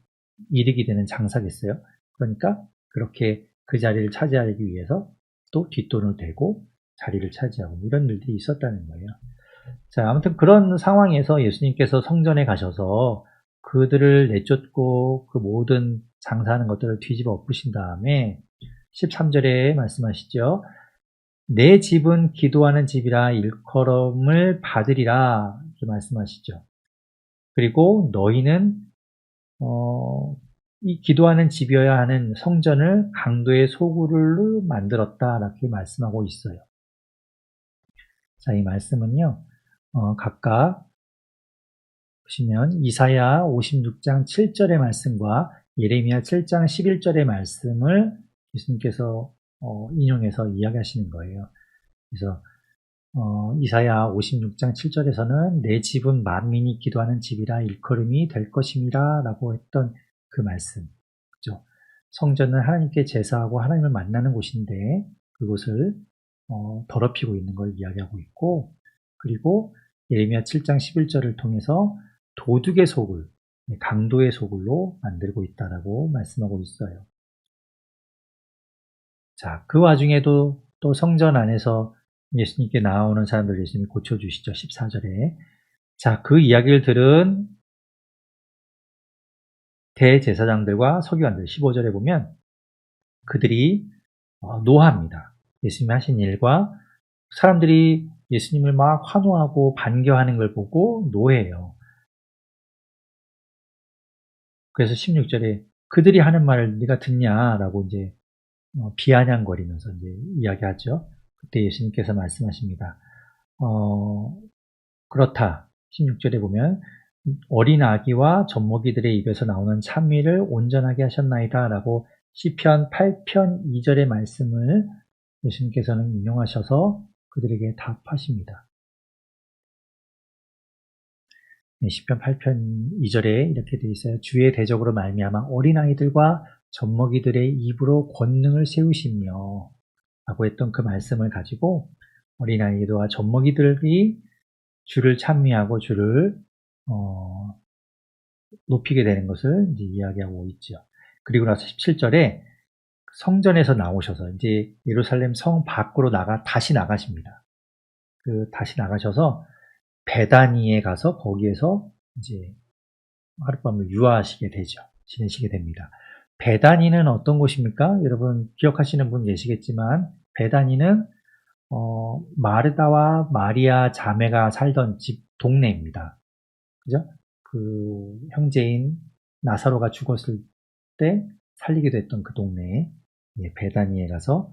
이득이 되는 장사겠어요. 그러니까 그렇게 그 자리를 차지하기 위해서 또 뒷돈을 대고 자리를 차지하고 이런 일들이 있었다는 거예요. 자, 아무튼 그런 상황에서 예수님께서 성전에 가셔서 그들을 내쫓고 그 모든 장사하는 것들을 뒤집어 엎으신 다음에 13절에 말씀하시죠. 내 집은 기도하는 집이라 일컬음을 받으리라 이렇게 말씀하시죠. 그리고 너희는 이 기도하는 집이어야 하는 성전을 강도의 소굴로 만들었다 이렇게 말씀하고 있어요. 자, 이 말씀은요. 각각 보시면 이사야 56장 7절의 말씀과 예레미야 7장 11절의 말씀을 예수님께서 인용해서 이야기하시는 거예요. 그래서 이사야 56장 7절에서는 내 집은 만민이 기도하는 집이라 일컬음이 될 것입니다 라고 했던 그 말씀, 그죠? 성전은 하나님께 제사하고 하나님을 만나는 곳인데 그곳을 더럽히고 있는 걸 이야기하고 있고, 그리고 예레미야 7장 11절을 통해서 도둑의 소굴, 강도의 소굴로 만들고 있다라고 말씀하고 있어요. 자, 그 와중에도 또 성전 안에서 예수님께 나오는 사람들 예수님이 고쳐주시죠. 14절에. 자, 그 이야기를 들은 대제사장들과 서기관들 15절에 보면 그들이 노합니다. 예수님이 하신 일과 사람들이 예수님을 막 환호하고 반겨하는 걸 보고 노해요. 그래서 16절에 그들이 하는 말을 네가 듣냐라고 이제 비아냥거리면서 이제 이야기하죠. 그때 예수님께서 말씀하십니다. 그렇다. 16절에 보면 어린 아기와 젖먹이들의 입에서 나오는 찬미를 온전하게 하셨나이다 라고 시편 8편 2절의 말씀을 예수님께서는 인용하셔서 그들에게 답하십니다. 네, 시편 8편 2절에 이렇게 되어 있어요. 주의 대적으로 말미암아 어린아이들과 젖먹이들의 입으로 권능을 세우시며 라고 했던 그 말씀을 가지고 어린아이들과 젖먹이들이 주를 찬미하고 주를 높이게 되는 것을 이제 이야기하고 있죠. 그리고 나서 17절에 성전에서 나오셔서 이제 예루살렘 성 밖으로 다시 나가십니다. 다시 나가셔서 베다니에 가서 거기에서 이제 하룻밤을 유하시게 되죠. 지내시게 됩니다. 베다니는 어떤 곳입니까? 여러분 기억하시는 분 계시겠지만 베다니는 마르다와 마리아 자매가 살던 집 동네입니다. 그죠? 그 형제인 나사로가 죽었을 때 살리게 됐던 그 동네에 베다니에 가서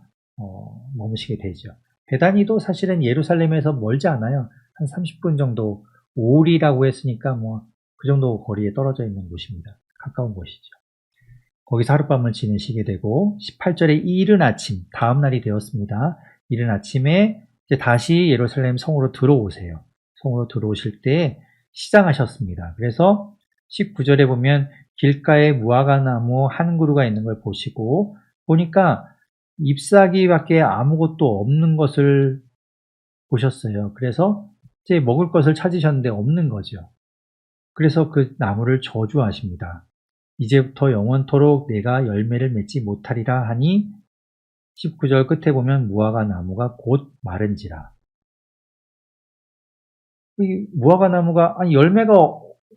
머무시게 되죠. 베다니도 사실은 예루살렘에서 멀지 않아요. 한 30분 정도, 오리라고 했으니까 뭐 그 정도 거리에 떨어져 있는 곳입니다. 가까운 곳이죠. 거기서 하룻밤을 지내시게 되고 18절에 이른 아침, 다음 날이 되었습니다. 이른 아침에 이제 다시 예루살렘 성으로 들어오세요. 성으로 들어오실 때 시장하셨습니다. 그래서 19절에 보면 길가에 무화과 나무 한 그루가 있는 걸 보시고 보니까 잎사귀밖에 아무것도 없는 것을 보셨어요. 그래서 이제 먹을 것을 찾으셨는데 없는 거죠. 그래서 그 나무를 저주하십니다. 이제부터 영원토록 내가 열매를 맺지 못하리라 하니 19절 끝에 보면 무화과 나무가 곧 마른지라. 이 무화과 나무가 아니 열매가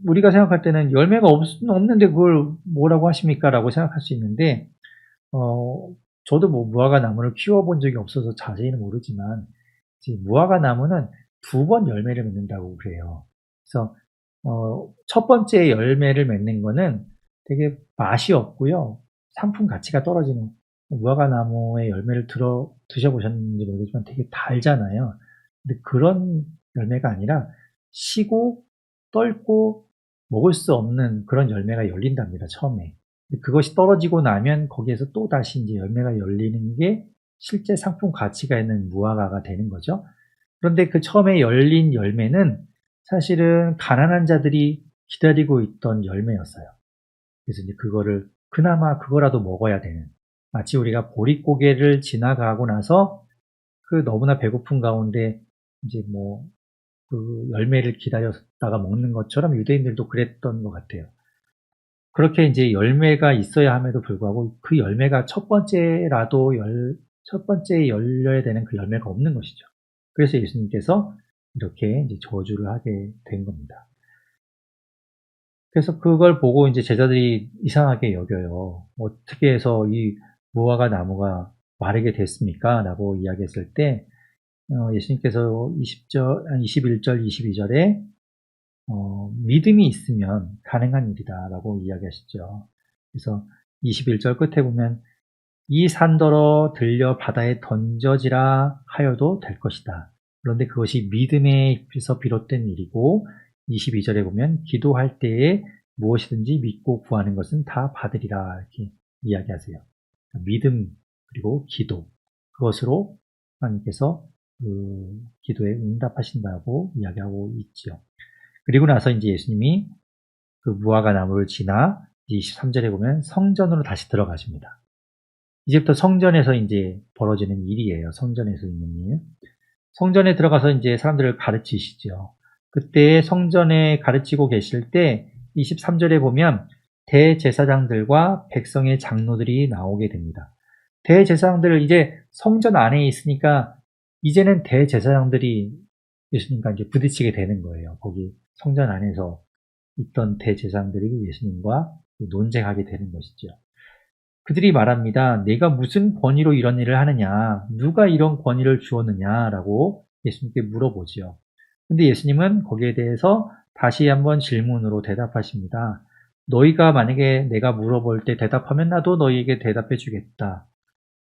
우리가 생각할 때는 열매가 없는데 그걸 뭐라고 하십니까? 라고 생각할 수 있는데 저도 뭐 무화과 나무를 키워본 적이 없어서 자세히는 모르지만 무화과 나무는 2번 열매를 맺는다고 그래요. 그래서 첫 번째 열매를 맺는 거는 되게 맛이 없고요. 상품 가치가 떨어지는 무화과 나무의 열매를 드셔보셨는지 모르겠지만 되게 달잖아요. 근데 그런 열매가 아니라 시고 떫고 먹을 수 없는 그런 열매가 열린답니다. 처음에. 그것이 떨어지고 나면 거기에서 또 다시 이제 열매가 열리는 게 실제 상품 가치가 있는 무화과가 되는 거죠. 그런데 그 처음에 열린 열매는 사실은 가난한 자들이 기다리고 있던 열매였어요. 그래서 이제 그거를 그나마 그거라도 먹어야 되는, 마치 우리가 보릿고개를 지나가고 나서 그 너무나 배고픈 가운데 이제 뭐 그 열매를 기다렸다가 먹는 것처럼 유대인들도 그랬던 것 같아요. 그렇게 이제 열매가 있어야 함에도 불구하고 그 열매가 첫 번째 열려야 되는 그 열매가 없는 것이죠. 그래서 예수님께서 이렇게 이제 저주를 하게 된 겁니다. 그래서 그걸 보고 이제 제자들이 이상하게 여겨요. 어떻게 해서 이 무화과 나무가 마르게 됐습니까? 라고 이야기했을 때, 예수님께서 21절, 22절에, 믿음이 있으면 가능한 일이다. 라고 이야기하시죠. 그래서 21절 끝에 보면, 이 산더러 들려 바다에 던져지라 하여도 될 것이다. 그런데 그것이 믿음에서 비롯된 일이고 22절에 보면 기도할 때에 무엇이든지 믿고 구하는 것은 다 받으리라 이렇게 이야기하세요. 믿음 그리고 기도 그것으로 하나님께서 그 기도에 응답하신다고 이야기하고 있죠. 그리고 나서 이제 예수님이 그 무화과 나무를 지나 23절에 보면 성전으로 다시 들어가십니다. 이제부터 성전에서 이제 벌어지는 일이에요. 성전에서 있는 일. 성전에 들어가서 이제 사람들을 가르치시죠. 그때 성전에 가르치고 계실 때 23절에 보면 대제사장들과 백성의 장로들이 나오게 됩니다. 대제사장들 이제 성전 안에 있으니까 이제는 대제사장들이 예수님과 이제 부딪히게 되는 거예요. 거기 성전 안에서 있던 대제사장들이 예수님과 논쟁하게 되는 것이죠. 그들이 말합니다. 내가 무슨 권위로 이런 일을 하느냐? 누가 이런 권위를 주었느냐? 라고 예수님께 물어보지요. 근데 예수님은 거기에 대해서 다시 한번 질문으로 대답하십니다. 너희가 만약에 내가 물어볼 때 대답하면 나도 너희에게 대답해 주겠다.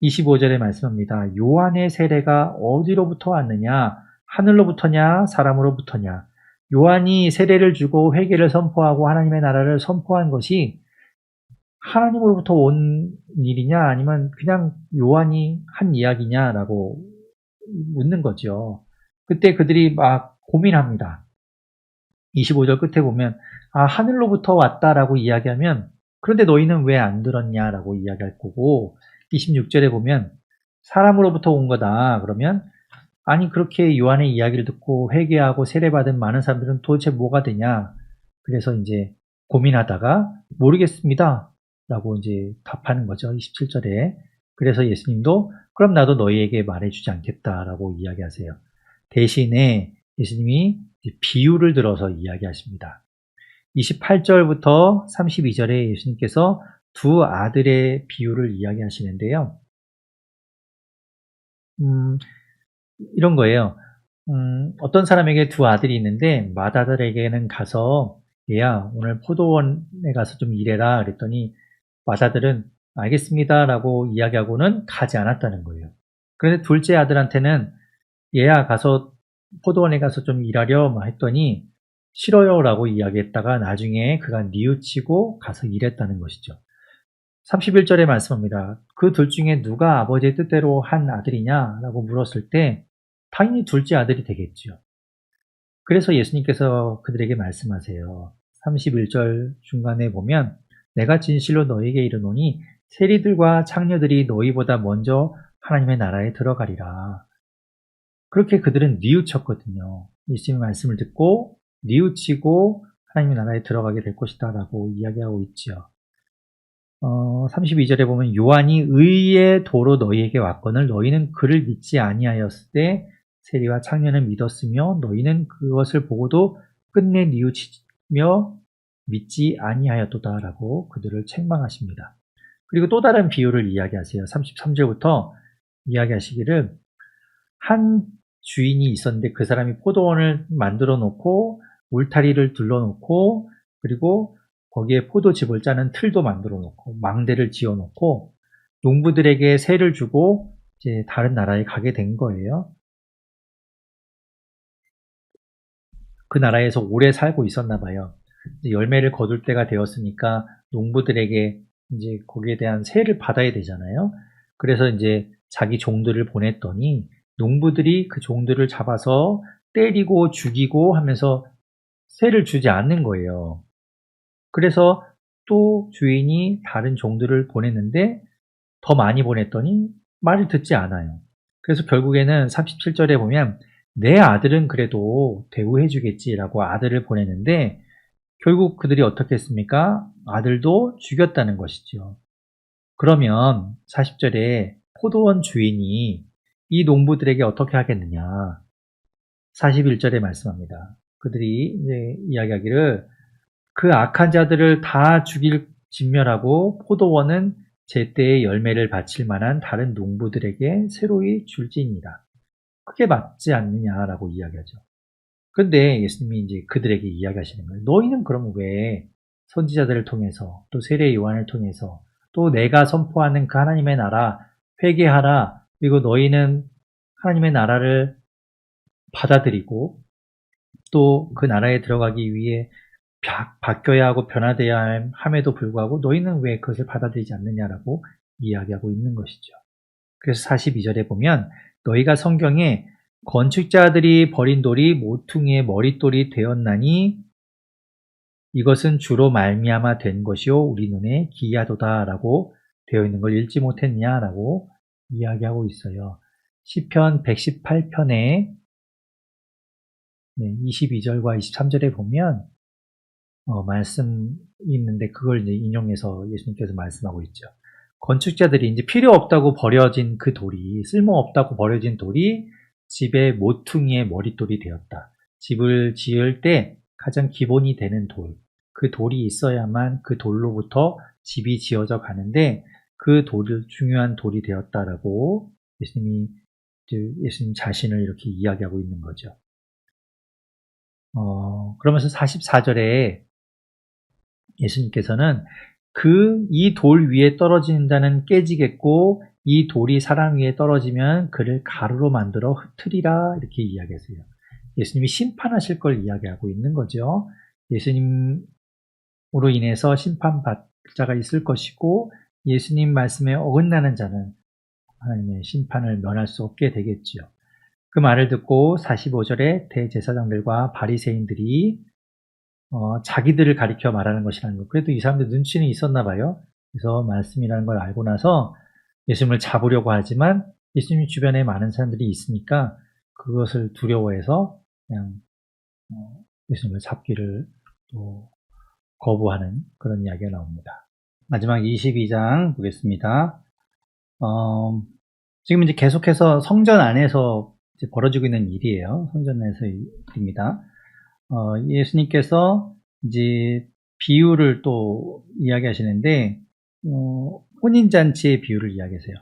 25절에 말씀합니다. 요한의 세례가 어디로부터 왔느냐? 하늘로부터냐 사람으로부터냐. 요한이 세례를 주고 회개를 선포하고 하나님의 나라를 선포한 것이 하나님으로부터 온 일이냐 아니면 그냥 요한이 한 이야기냐라고 묻는 거죠. 그때 그들이 막 고민합니다. 25절 끝에 보면 하늘로부터 왔다라고 이야기하면 그런데 너희는 왜 안 들었냐라고 이야기할 거고 26절에 보면 사람으로부터 온 거다. 그러면 아니 그렇게 요한의 이야기를 듣고 회개하고 세례받은 많은 사람들은 도대체 뭐가 되냐. 그래서 이제 고민하다가 모르겠습니다. 라고 이제 답하는 거죠. 27절에. 그래서 예수님도 그럼 나도 너희에게 말해주지 않겠다라고 이야기하세요. 대신에 예수님이 비유를 들어서 이야기하십니다. 28절부터 32절에 예수님께서 두 아들의 비유를 이야기하시는데요. 이런 거예요. 어떤 사람에게 두 아들이 있는데 맏아들에게는 가서 얘야 오늘 포도원에 가서 좀 일해라 그랬더니 맏아들은 알겠습니다 라고 이야기하고는 가지 않았다는 거예요. 그런데 둘째 아들한테는 얘야 가서 포도원에 가서 좀 일하려 했더니 싫어요 라고 이야기했다가 나중에 그가 뉘우치고 가서 일했다는 것이죠. 31절에 말씀합니다. 그 둘 중에 누가 아버지의 뜻대로 한 아들이냐 라고 물었을 때 당연히 둘째 아들이 되겠죠. 그래서 예수님께서 그들에게 말씀하세요. 31절 중간에 보면 내가 진실로 너희에게 이르노니 세리들과 창녀들이 너희보다 먼저 하나님의 나라에 들어가리라. 그렇게 그들은 뉘우쳤거든요. 예수님의 말씀을 듣고 뉘우치고 하나님의 나라에 들어가게 될 것이다 라고 이야기하고 있죠. 32절에 보면 요한이 의의 도로 너희에게 왔거늘 너희는 그를 믿지 아니하였을 때 세리와 창녀는 믿었으며 너희는 그것을 보고도 끝내 뉘우치며 믿지 아니하였도다 라고 그들을 책망하십니다. 그리고 또 다른 비유를 이야기하세요. 33절부터 이야기하시기를 한 주인이 있었는데 그 사람이 포도원을 만들어 놓고 울타리를 둘러 놓고 그리고 거기에 포도즙을 짜는 틀도 만들어 놓고 망대를 지어 놓고 농부들에게 세를 주고 이제 다른 나라에 가게 된 거예요. 그 나라에서 오래 살고 있었나 봐요. 열매를 거둘 때가 되었으니까 농부들에게 이제 거기에 대한 세를 받아야 되잖아요. 그래서 이제 자기 종들을 보냈더니 농부들이 그 종들을 잡아서 때리고 죽이고 하면서 세를 주지 않는 거예요. 그래서 또 주인이 다른 종들을 보냈는데 더 많이 보냈더니 말을 듣지 않아요. 그래서 결국에는 37절에 보면 내 아들은 그래도 대우해 주겠지라고 아들을 보냈는데 결국 그들이 어떻게 했습니까? 아들도 죽였다는 것이죠. 그러면 40절에 포도원 주인이 이 농부들에게 어떻게 하겠느냐? 41절에 말씀합니다. 그들이 이제 이야기하기를 그 악한 자들을 다 죽일 진멸하고 포도원은 제때의 열매를 바칠 만한 다른 농부들에게 새로이 줄지입니다. 그게 맞지 않느냐라고 이야기하죠. 그런데 예수님이 이제 그들에게 이야기하시는 거예요. 너희는 그럼 왜 선지자들을 통해서 또 세례 요한을 통해서 또 내가 선포하는 그 하나님의 나라 회개하라 그리고 너희는 하나님의 나라를 받아들이고 또 그 나라에 들어가기 위해 바뀌어야 하고 변화되어야 함에도 불구하고 너희는 왜 그것을 받아들이지 않느냐라고 이야기하고 있는 것이죠. 그래서 42절에 보면 너희가 성경에 건축자들이 버린 돌이 모퉁이의 머릿돌이 되었나니 이것은 주로 말미암아 된 것이요 우리 눈에 기이하도다라고 되어 있는 걸 읽지 못했냐라고 이야기하고 있어요. 시편 118편에 22절과 23절에 보면 말씀이 있는데 그걸 이제 인용해서 예수님께서 말씀하고 있죠. 건축자들이 이제 필요 없다고 버려진 그 돌이 쓸모없다고 버려진 돌이 집의 모퉁이의 머릿돌이 되었다. 집을 지을 때 가장 기본이 되는 돌, 그 돌이 있어야만 그 돌로부터 집이 지어져 가는데 그 돌이 중요한 돌이 되었다라고 예수님 자신을 이렇게 이야기하고 있는 거죠. 그러면서 44절에 예수님께서는 이 돌 위에 떨어진다는 깨지겠고 이 돌이 사람 위에 떨어지면 그를 가루로 만들어 흩트리라 이렇게 이야기했어요. 예수님이 심판하실 걸 이야기하고 있는 거죠. 예수님으로 인해서 심판받을 자가 있을 것이고 예수님 말씀에 어긋나는 자는 하나님의 심판을 면할 수 없게 되겠지요. 그 말을 듣고 45절에 대제사장들과 바리새인들이 자기들을 가리켜 말하는 것이라는 것. 그래도 이 사람들 눈치는 있었나 봐요. 그래서 말씀이라는 걸 알고 나서 예수님을 잡으려고 하지만 예수님 주변에 많은 사람들이 있으니까 그것을 두려워해서 그냥 예수님을 잡기를 또 거부하는 그런 이야기가 나옵니다. 마지막 22장 보겠습니다. 지금 이제 계속해서 성전 안에서 이제 벌어지고 있는 일이에요. 성전 안에서의 일입니다. 예수님께서 이제 비유를 또 이야기하시는데, 혼인잔치의 비유를 이야기하세요.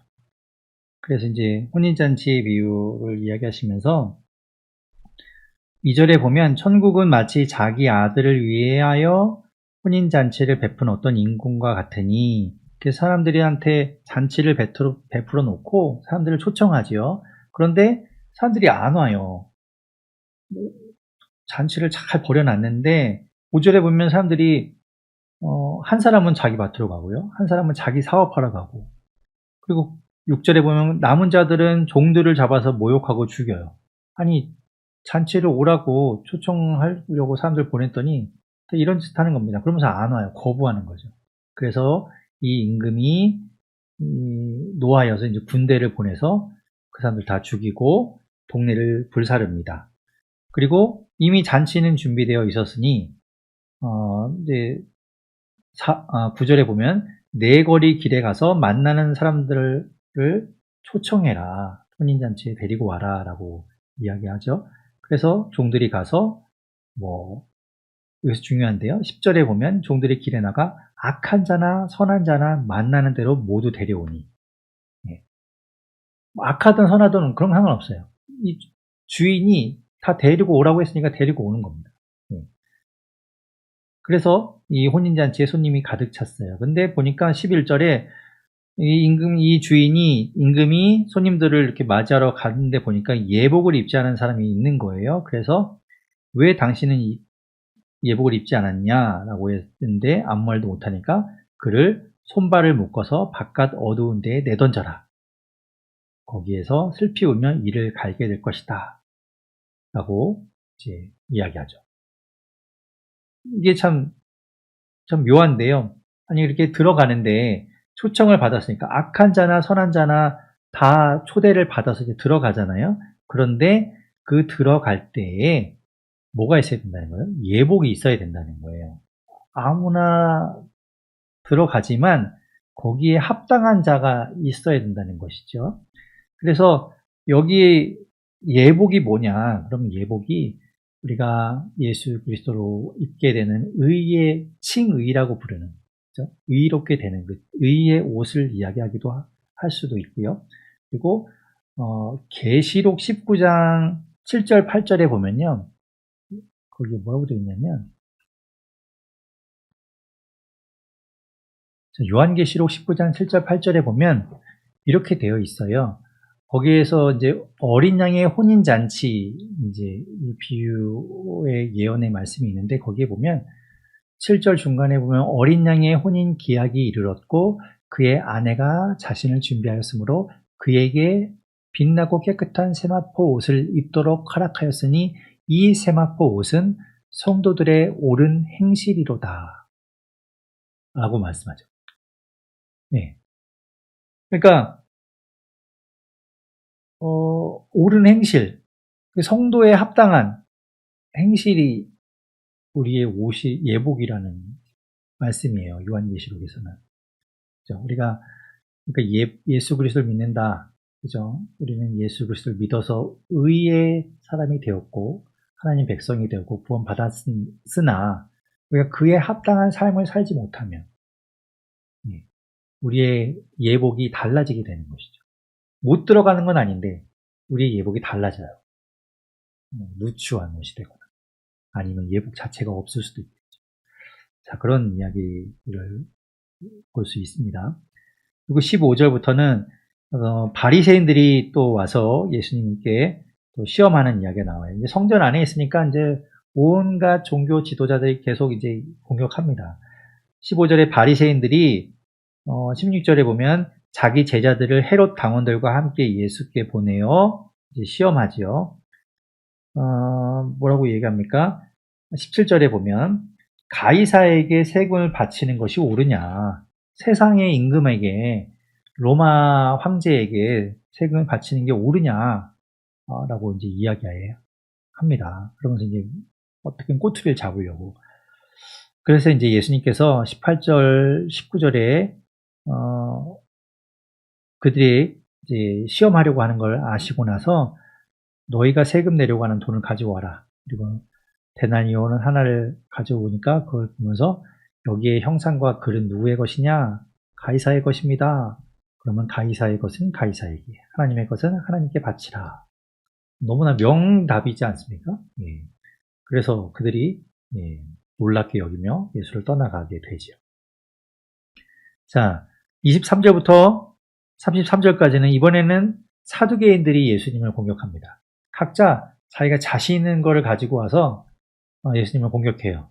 그래서 이제 혼인잔치의 비유를 이야기하시면서 2절에 보면 천국은 마치 자기 아들을 위하여 혼인잔치를 베푼 어떤 임금과 같으니 사람들한테 잔치를 베풀어 놓고 사람들을 초청하지요. 그런데 사람들이 안 와요. 잔치를 잘 벌여놨는데 5절에 보면 사람들이 한 사람은 자기 밭으로 가고요. 한 사람은 자기 사업하러 가고, 그리고 6절에 보면 남은 자들은 종들을 잡아서 모욕하고 죽여요. 아니, 잔치를 오라고 초청하려고 사람들 보냈더니 이런 짓 하는 겁니다. 그러면서 안 와요. 거부하는 거죠. 그래서 이 임금이 노하여서 이제 군대를 보내서 그 사람들 다 죽이고 동네를 불사릅니다. 그리고 이미 잔치는 준비되어 있었으니 이제 9절에 보면 네 거리 길에 가서 만나는 사람들을 초청해라. 혼인잔치에 데리고 와라 라고 이야기하죠. 그래서 종들이 가서 여기서 중요한데요. 10절에 보면 종들이 길에 나가 악한 자나 선한 자나 만나는 대로 모두 데려오니. 악하든 선하든 그런 거 상관없어요. 이 주인이 다 데리고 오라고 했으니까 데리고 오는 겁니다. 그래서 이 혼인잔치에 손님이 가득 찼어요. 근데 보니까 11절에 이 주인이 임금이 손님들을 이렇게 맞이하러 갔는데 보니까 예복을 입지 않은 사람이 있는 거예요. 그래서 왜 당신은 예복을 입지 않았냐라고 했는데 아무 말도 못하니까 그를 손발을 묶어서 바깥 어두운 데에 내던져라. 거기에서 슬피 울며 이를 갈게 될 것이다. 라고 이제 이야기하죠. 이게 참 묘한데요. 아니, 이렇게 들어가는데 초청을 받았으니까 악한 자나 선한 자나 다 초대를 받아서 이제 들어가잖아요. 그런데 그 들어갈 때에 뭐가 있어야 된다는 거예요? 예복이 있어야 된다는 거예요. 아무나 들어가지만 거기에 합당한 자가 있어야 된다는 것이죠. 그래서 여기 예복이 뭐냐? 그러면 예복이 우리가 예수 그리스도로 입게 되는 의의 칭의라고 부르는, 그렇죠? 의롭게 되는 그 의의 옷을 이야기하기도 할 수도 있고요. 그리고 계시록 19장 7절 8절에 보면요. 거기에 뭐라고 되어 있냐면 요한계시록 19장 7절 8절에 보면 이렇게 되어 있어요. 거기에서 이제 어린 양의 혼인 잔치 이제 이 비유의 예언의 말씀이 있는데 거기에 보면 7절 중간에 보면 어린 양의 혼인 기약이 이르렀고 그의 아내가 자신을 준비하였으므로 그에게 빛나고 깨끗한 세마포 옷을 입도록 허락하였으니 이 세마포 옷은 성도들의 옳은 행실이로다 라고 말씀하죠. 네. 그러니까 옳은 행실, 성도에 합당한 행실이 우리의 옷이 예복이라는 말씀이에요. 요한계시록에서는. 그죠? 우리가 그러니까 예수 그리스도를 믿는다. 그죠? 우리는 예수 그리스도를 믿어서 의의 사람이 되었고 하나님 백성이 되었고 구원 받았으나 우리가 그에 합당한 삶을 살지 못하면 우리의 예복이 달라지게 되는 것이죠. 못 들어가는 건 아닌데 우리의 예복이 달라져요. 누추한 옷이 되거나 아니면 예복 자체가 없을 수도 있겠죠. 자, 그런 이야기를 볼 수 있습니다. 그리고 15절부터는 바리새인들이 또 와서 예수님께 또 시험하는 이야기가 나와요. 이제 성전 안에 있으니까 이제 온갖 종교 지도자들이 계속 이제 공격합니다. 15절에 바리새인들이 16절에 보면 자기 제자들을 헤롯 당원들과 함께 예수께 보내어 이제 시험하지요. 뭐라고 얘기합니까? 17절에 보면 가이사에게 세금을 바치는 것이 옳으냐? 세상의 임금에게 로마 황제에게 세금을 바치는 게 옳으냐? 라고 이제 이야기합니다. 그러면서 이제 어떻게 꼬투리를 잡으려고. 그래서 이제 예수님께서 18절, 19절에 그들이 이제 시험하려고 하는 걸 아시고 나서 너희가 세금 내려고 하는 돈을 가지고 와라. 그리고 데나리온은 하나를 가져오니까 그걸 보면서 여기에 형상과 글은 누구의 것이냐? 가이사의 것입니다. 그러면 가이사의 것은 가이사에게, 하나님의 것은 하나님께 바치라. 너무나 명답이지 않습니까? 예. 그래서 그들이 놀랍게 여기며 예수를 떠나가게 되죠. 자, 23절부터 33절까지는 이번에는 사두개인들이 예수님을 공격합니다. 각자 자기가 자신 있는 것을 가지고 와서 예수님을 공격해요.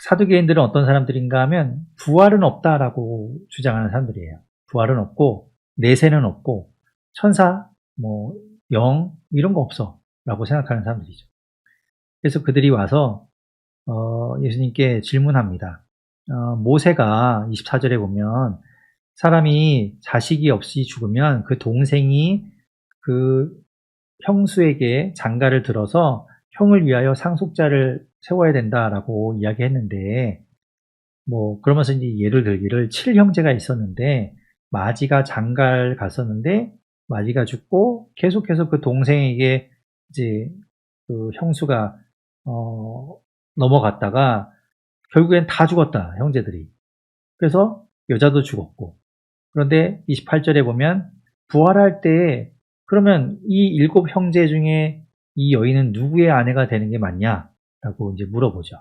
사두개인들은 어떤 사람들인가 하면 부활은 없다라고 주장하는 사람들이에요. 부활은 없고 내세는 없고 천사, 영 이런 거 없어 라고 생각하는 사람들이죠. 그래서 그들이 와서 예수님께 질문합니다. 모세가 24절에 보면 사람이 자식이 없이 죽으면 그 동생이 그 형수에게 장가를 들어서 형을 위하여 상속자를 세워야 된다라고 이야기했는데, 그러면서 이제 예를 들기를 7형제가 있었는데 마지가 장가를 갔었는데 마지가 죽고 계속해서 그 동생에게 이제 그 형수가 넘어갔다가 결국엔 다 죽었다, 형제들이. 그래서 여자도 죽었고. 그런데 28절에 보면 부활할 때 그러면 이 7 형제 중에 이 여인은 누구의 아내가 되는 게 맞냐라고 이제 물어보죠.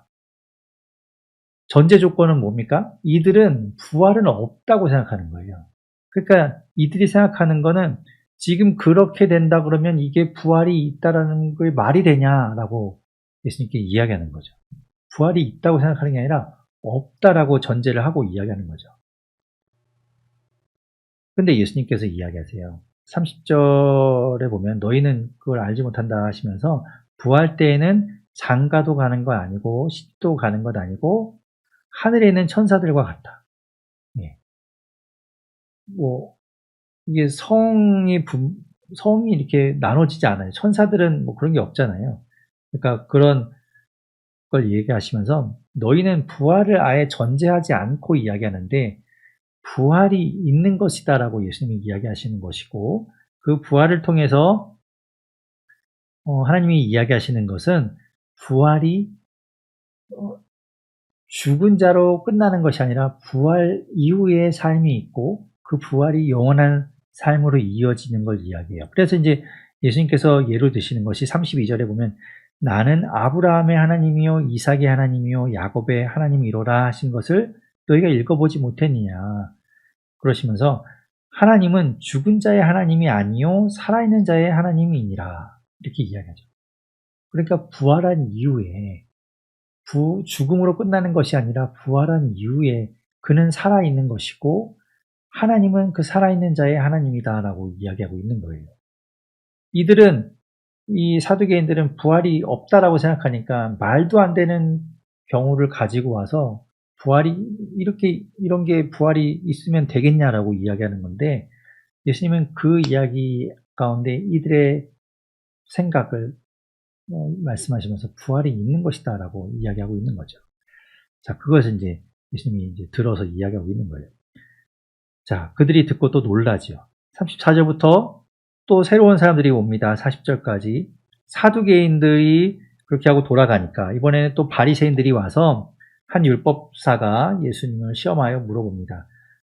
전제 조건은 뭡니까? 이들은 부활은 없다고 생각하는 거예요. 그러니까 이들이 생각하는 거는 지금 그렇게 된다 그러면 이게 부활이 있다라는 게 말이 되냐라고 예수님께 이야기하는 거죠. 부활이 있다고 생각하는 게 아니라 없다라고 전제를 하고 이야기하는 거죠. 근데 예수님께서 이야기하세요. 30절에 보면 너희는 그걸 알지 못한다 하시면서 부활 때에는 장가도 가는 거 아니고 시도 가는 것 아니고 하늘에 있는 천사들과 같다. 예. 이게 성이 이렇게 나눠지지 않아요. 천사들은 그런 게 없잖아요. 그러니까 그런 걸 얘기하시면서 너희는 부활을 아예 전제하지 않고 이야기하는데 부활이 있는 것이다라고 예수님이 이야기하시는 것이고, 그 부활을 통해서 하나님이 이야기하시는 것은 부활이 죽은 자로 끝나는 것이 아니라 부활 이후의 삶이 있고 그 부활이 영원한 삶으로 이어지는 걸 이야기해요. 그래서 이제 예수님께서 예를 드시는 것이 32절에 보면 나는 아브라함의 하나님이요 이삭의 하나님이요 야곱의 하나님이로라 하신 것을 너희가 읽어보지 못했느냐. 그러시면서 하나님은 죽은 자의 하나님이 아니요 살아있는 자의 하나님이니라 이렇게 이야기하죠. 그러니까 부활한 이후에 죽음으로 끝나는 것이 아니라 부활한 이후에 그는 살아있는 것이고 하나님은 그 살아있는 자의 하나님이다라고 이야기하고 있는 거예요. 이 사두개인들은 부활이 없다라고 생각하니까 말도 안 되는 경우를 가지고 와서 이런 게 부활이 있으면 되겠냐라고 이야기하는 건데, 예수님은 그 이야기 가운데 이들의 생각을 말씀하시면서 부활이 있는 것이다라고 이야기하고 있는 거죠. 자, 그것을 이제 예수님이 이제 들어서 이야기하고 있는 거예요. 자, 그들이 듣고 또 놀라죠. 34절부터 또 새로운 사람들이 옵니다. 40절까지. 사두개인들이 그렇게 하고 돌아가니까 이번에는 또 바리새인들이 와서 한 율법사가 예수님을 시험하여 물어봅니다.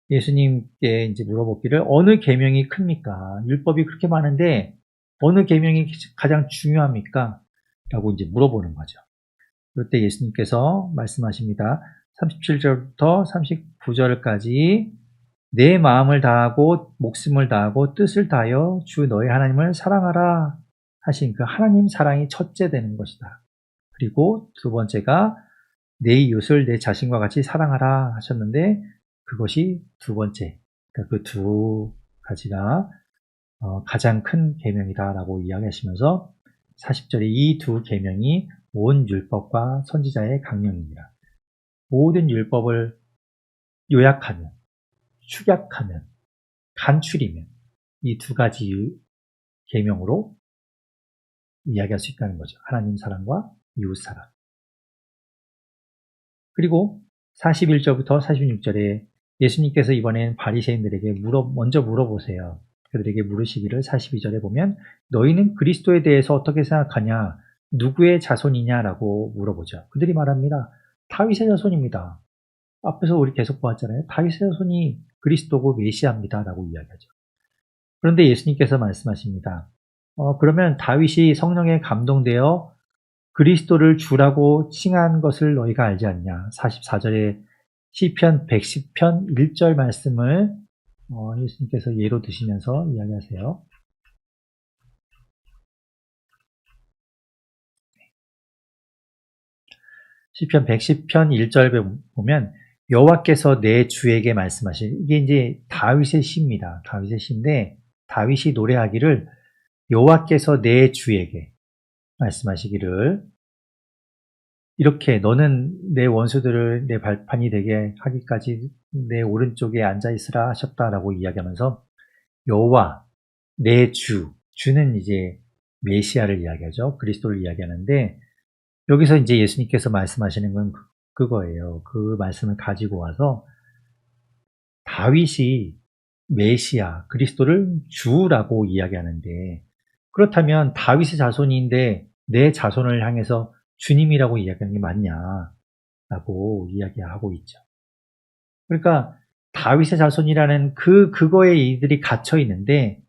예수님께 이제 물어보기를 어느 계명이 큽니까? 율법이 그렇게 많은데 어느 계명이 가장 중요합니까? 라고 이제 물어보는 거죠. 그럴 때 예수님께서 말씀하십니다. 37절부터 39절까지 내 마음을 다하고 목숨을 다하고 뜻을 다하여 주 너의 하나님을 사랑하라 하신 그 하나님 사랑이 첫째 되는 것이다. 그리고 두 번째가 내 이웃을 내 자신과 같이 사랑하라 하셨는데 그것이 두 번째, 그러니까 그 두 가지가 가장 큰 계명이다라고 이야기하시면서 40절에 이 두 계명이 온 율법과 선지자의 강령입니다. 모든 율법을 요약하면, 축약하면, 간추리면 이 두 가지 계명으로 이야기할 수 있다는 거죠. 하나님 사랑과 이웃 사랑. 그리고 41절부터 46절에 예수님께서 이번엔 바리새인들에게 먼저 물어보세요. 그들에게 물으시기를 42절에 보면 너희는 그리스도에 대해서 어떻게 생각하냐? 누구의 자손이냐라고 물어보죠. 그들이 말합니다. 다윗의 자손입니다. 앞에서 우리 계속 보았잖아요. 다윗의 자손이 그리스도고 메시아입니다. 라고 이야기하죠. 그런데 예수님께서 말씀하십니다. 그러면 다윗이 성령에 감동되어 그리스도를 주라고 칭한 것을 너희가 알지 않냐. 44절에 시편 110편 1절 말씀을 예수님께서 예로 드시면서 이야기하세요. 시편 110편 1절 보면 여호와께서 내 주에게 말씀하신, 이게 이제 다윗의 시입니다. 다윗의 시인데 다윗이 노래하기를 여호와께서 내 주에게 말씀하시기를 이렇게 너는 내 원수들을 내 발판이 되게 하기까지 내 오른쪽에 앉아있으라 하셨다라고 이야기하면서 여호와, 내 주는 이제 메시아를 이야기하죠. 그리스도를 이야기하는데 여기서 이제 예수님께서 말씀하시는 건 그거예요. 그 말씀을 가지고 와서 다윗이 메시아, 그리스도를 주라고 이야기하는데 그렇다면 다윗의 자손인데 내 자손을 향해서 주님이라고 이야기하는 게 맞냐라고 이야기하고 있죠. 그러니까 다윗의 자손이라는 그거에 이들이 갇혀 있는데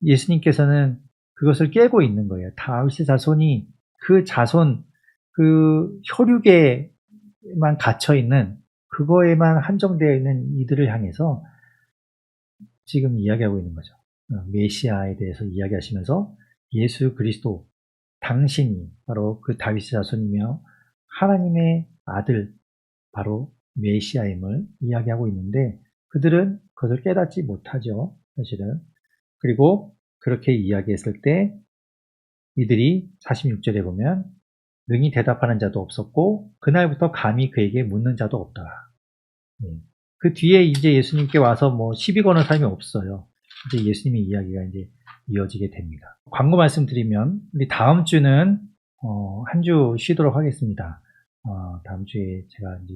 예수님께서는 그것을 깨고 있는 거예요. 다윗의 자손이 그 자손, 그 혈육에만 갇혀 있는 그거에만 한정되어 있는 이들을 향해서 지금 이야기하고 있는 거죠. 메시아에 대해서 이야기하시면서 예수 그리스도 당신이 바로 그 다윗의 자손이며 하나님의 아들 바로 메시아임을 이야기하고 있는데 그들은 그것을 깨닫지 못하죠. 사실은. 그리고 그렇게 이야기했을 때 이들이 46절에 보면 능히 대답하는 자도 없었고 그날부터 감히 그에게 묻는 자도 없더라. 그 뒤에 이제 예수님께 와서 뭐 시비 거는 사람이 없어요. 이제 예수님의 이야기가 이제 이어지게 됩니다. 광고 말씀드리면 우리 다음 주는 한 주 쉬도록 하겠습니다. 다음 주에 제가 이제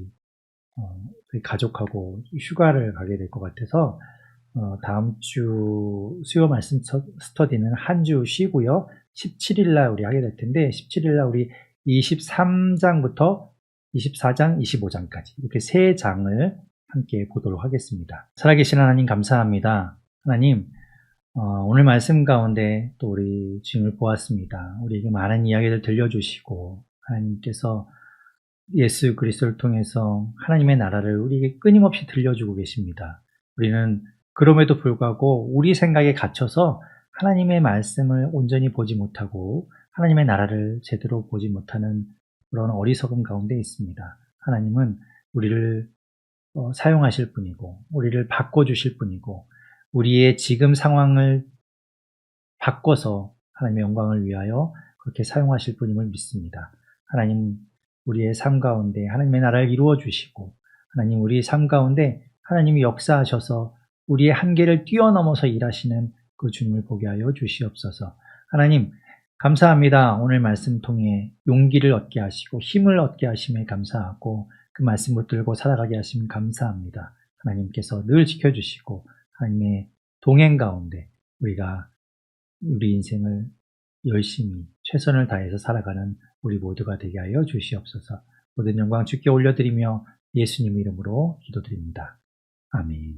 저희 가족하고 휴가를 가게 될 것 같아서 다음 주 수요 말씀 스터디는 한 주 쉬고요. 17일 날 우리 하게 될 텐데 17일 날 우리 23장부터 24장, 25장까지 이렇게 세 장을 함께 보도록 하겠습니다. 살아계신 하나님 감사합니다. 하나님 오늘 말씀 가운데 또 우리 주님을 보았습니다. 우리에게 많은 이야기를 들려주시고 하나님께서 예수 그리스도를 통해서 하나님의 나라를 우리에게 끊임없이 들려주고 계십니다. 우리는 그럼에도 불구하고 우리 생각에 갇혀서 하나님의 말씀을 온전히 보지 못하고 하나님의 나라를 제대로 보지 못하는 그런 어리석음 가운데 있습니다. 하나님은 우리를 사용하실 분이고 우리를 바꿔주실 분이고 우리의 지금 상황을 바꿔서 하나님의 영광을 위하여 그렇게 사용하실 분임을 믿습니다. 하나님 우리의 삶 가운데 하나님의 나라를 이루어 주시고 하나님 우리의 삶 가운데 하나님이 역사하셔서 우리의 한계를 뛰어넘어서 일하시는 그 주님을 보게 하여 주시옵소서. 하나님 감사합니다. 오늘 말씀 통해 용기를 얻게 하시고 힘을 얻게 하심에 감사하고 그 말씀 붙들고 살아가게 하시면 감사합니다. 하나님께서 늘 지켜주시고 하나님의 동행 가운데 우리가 우리 인생을 열심히 최선을 다해서 살아가는 우리 모두가 되게 하여 주시옵소서. 모든 영광 주께 올려드리며 예수님 이름으로 기도드립니다. 아멘.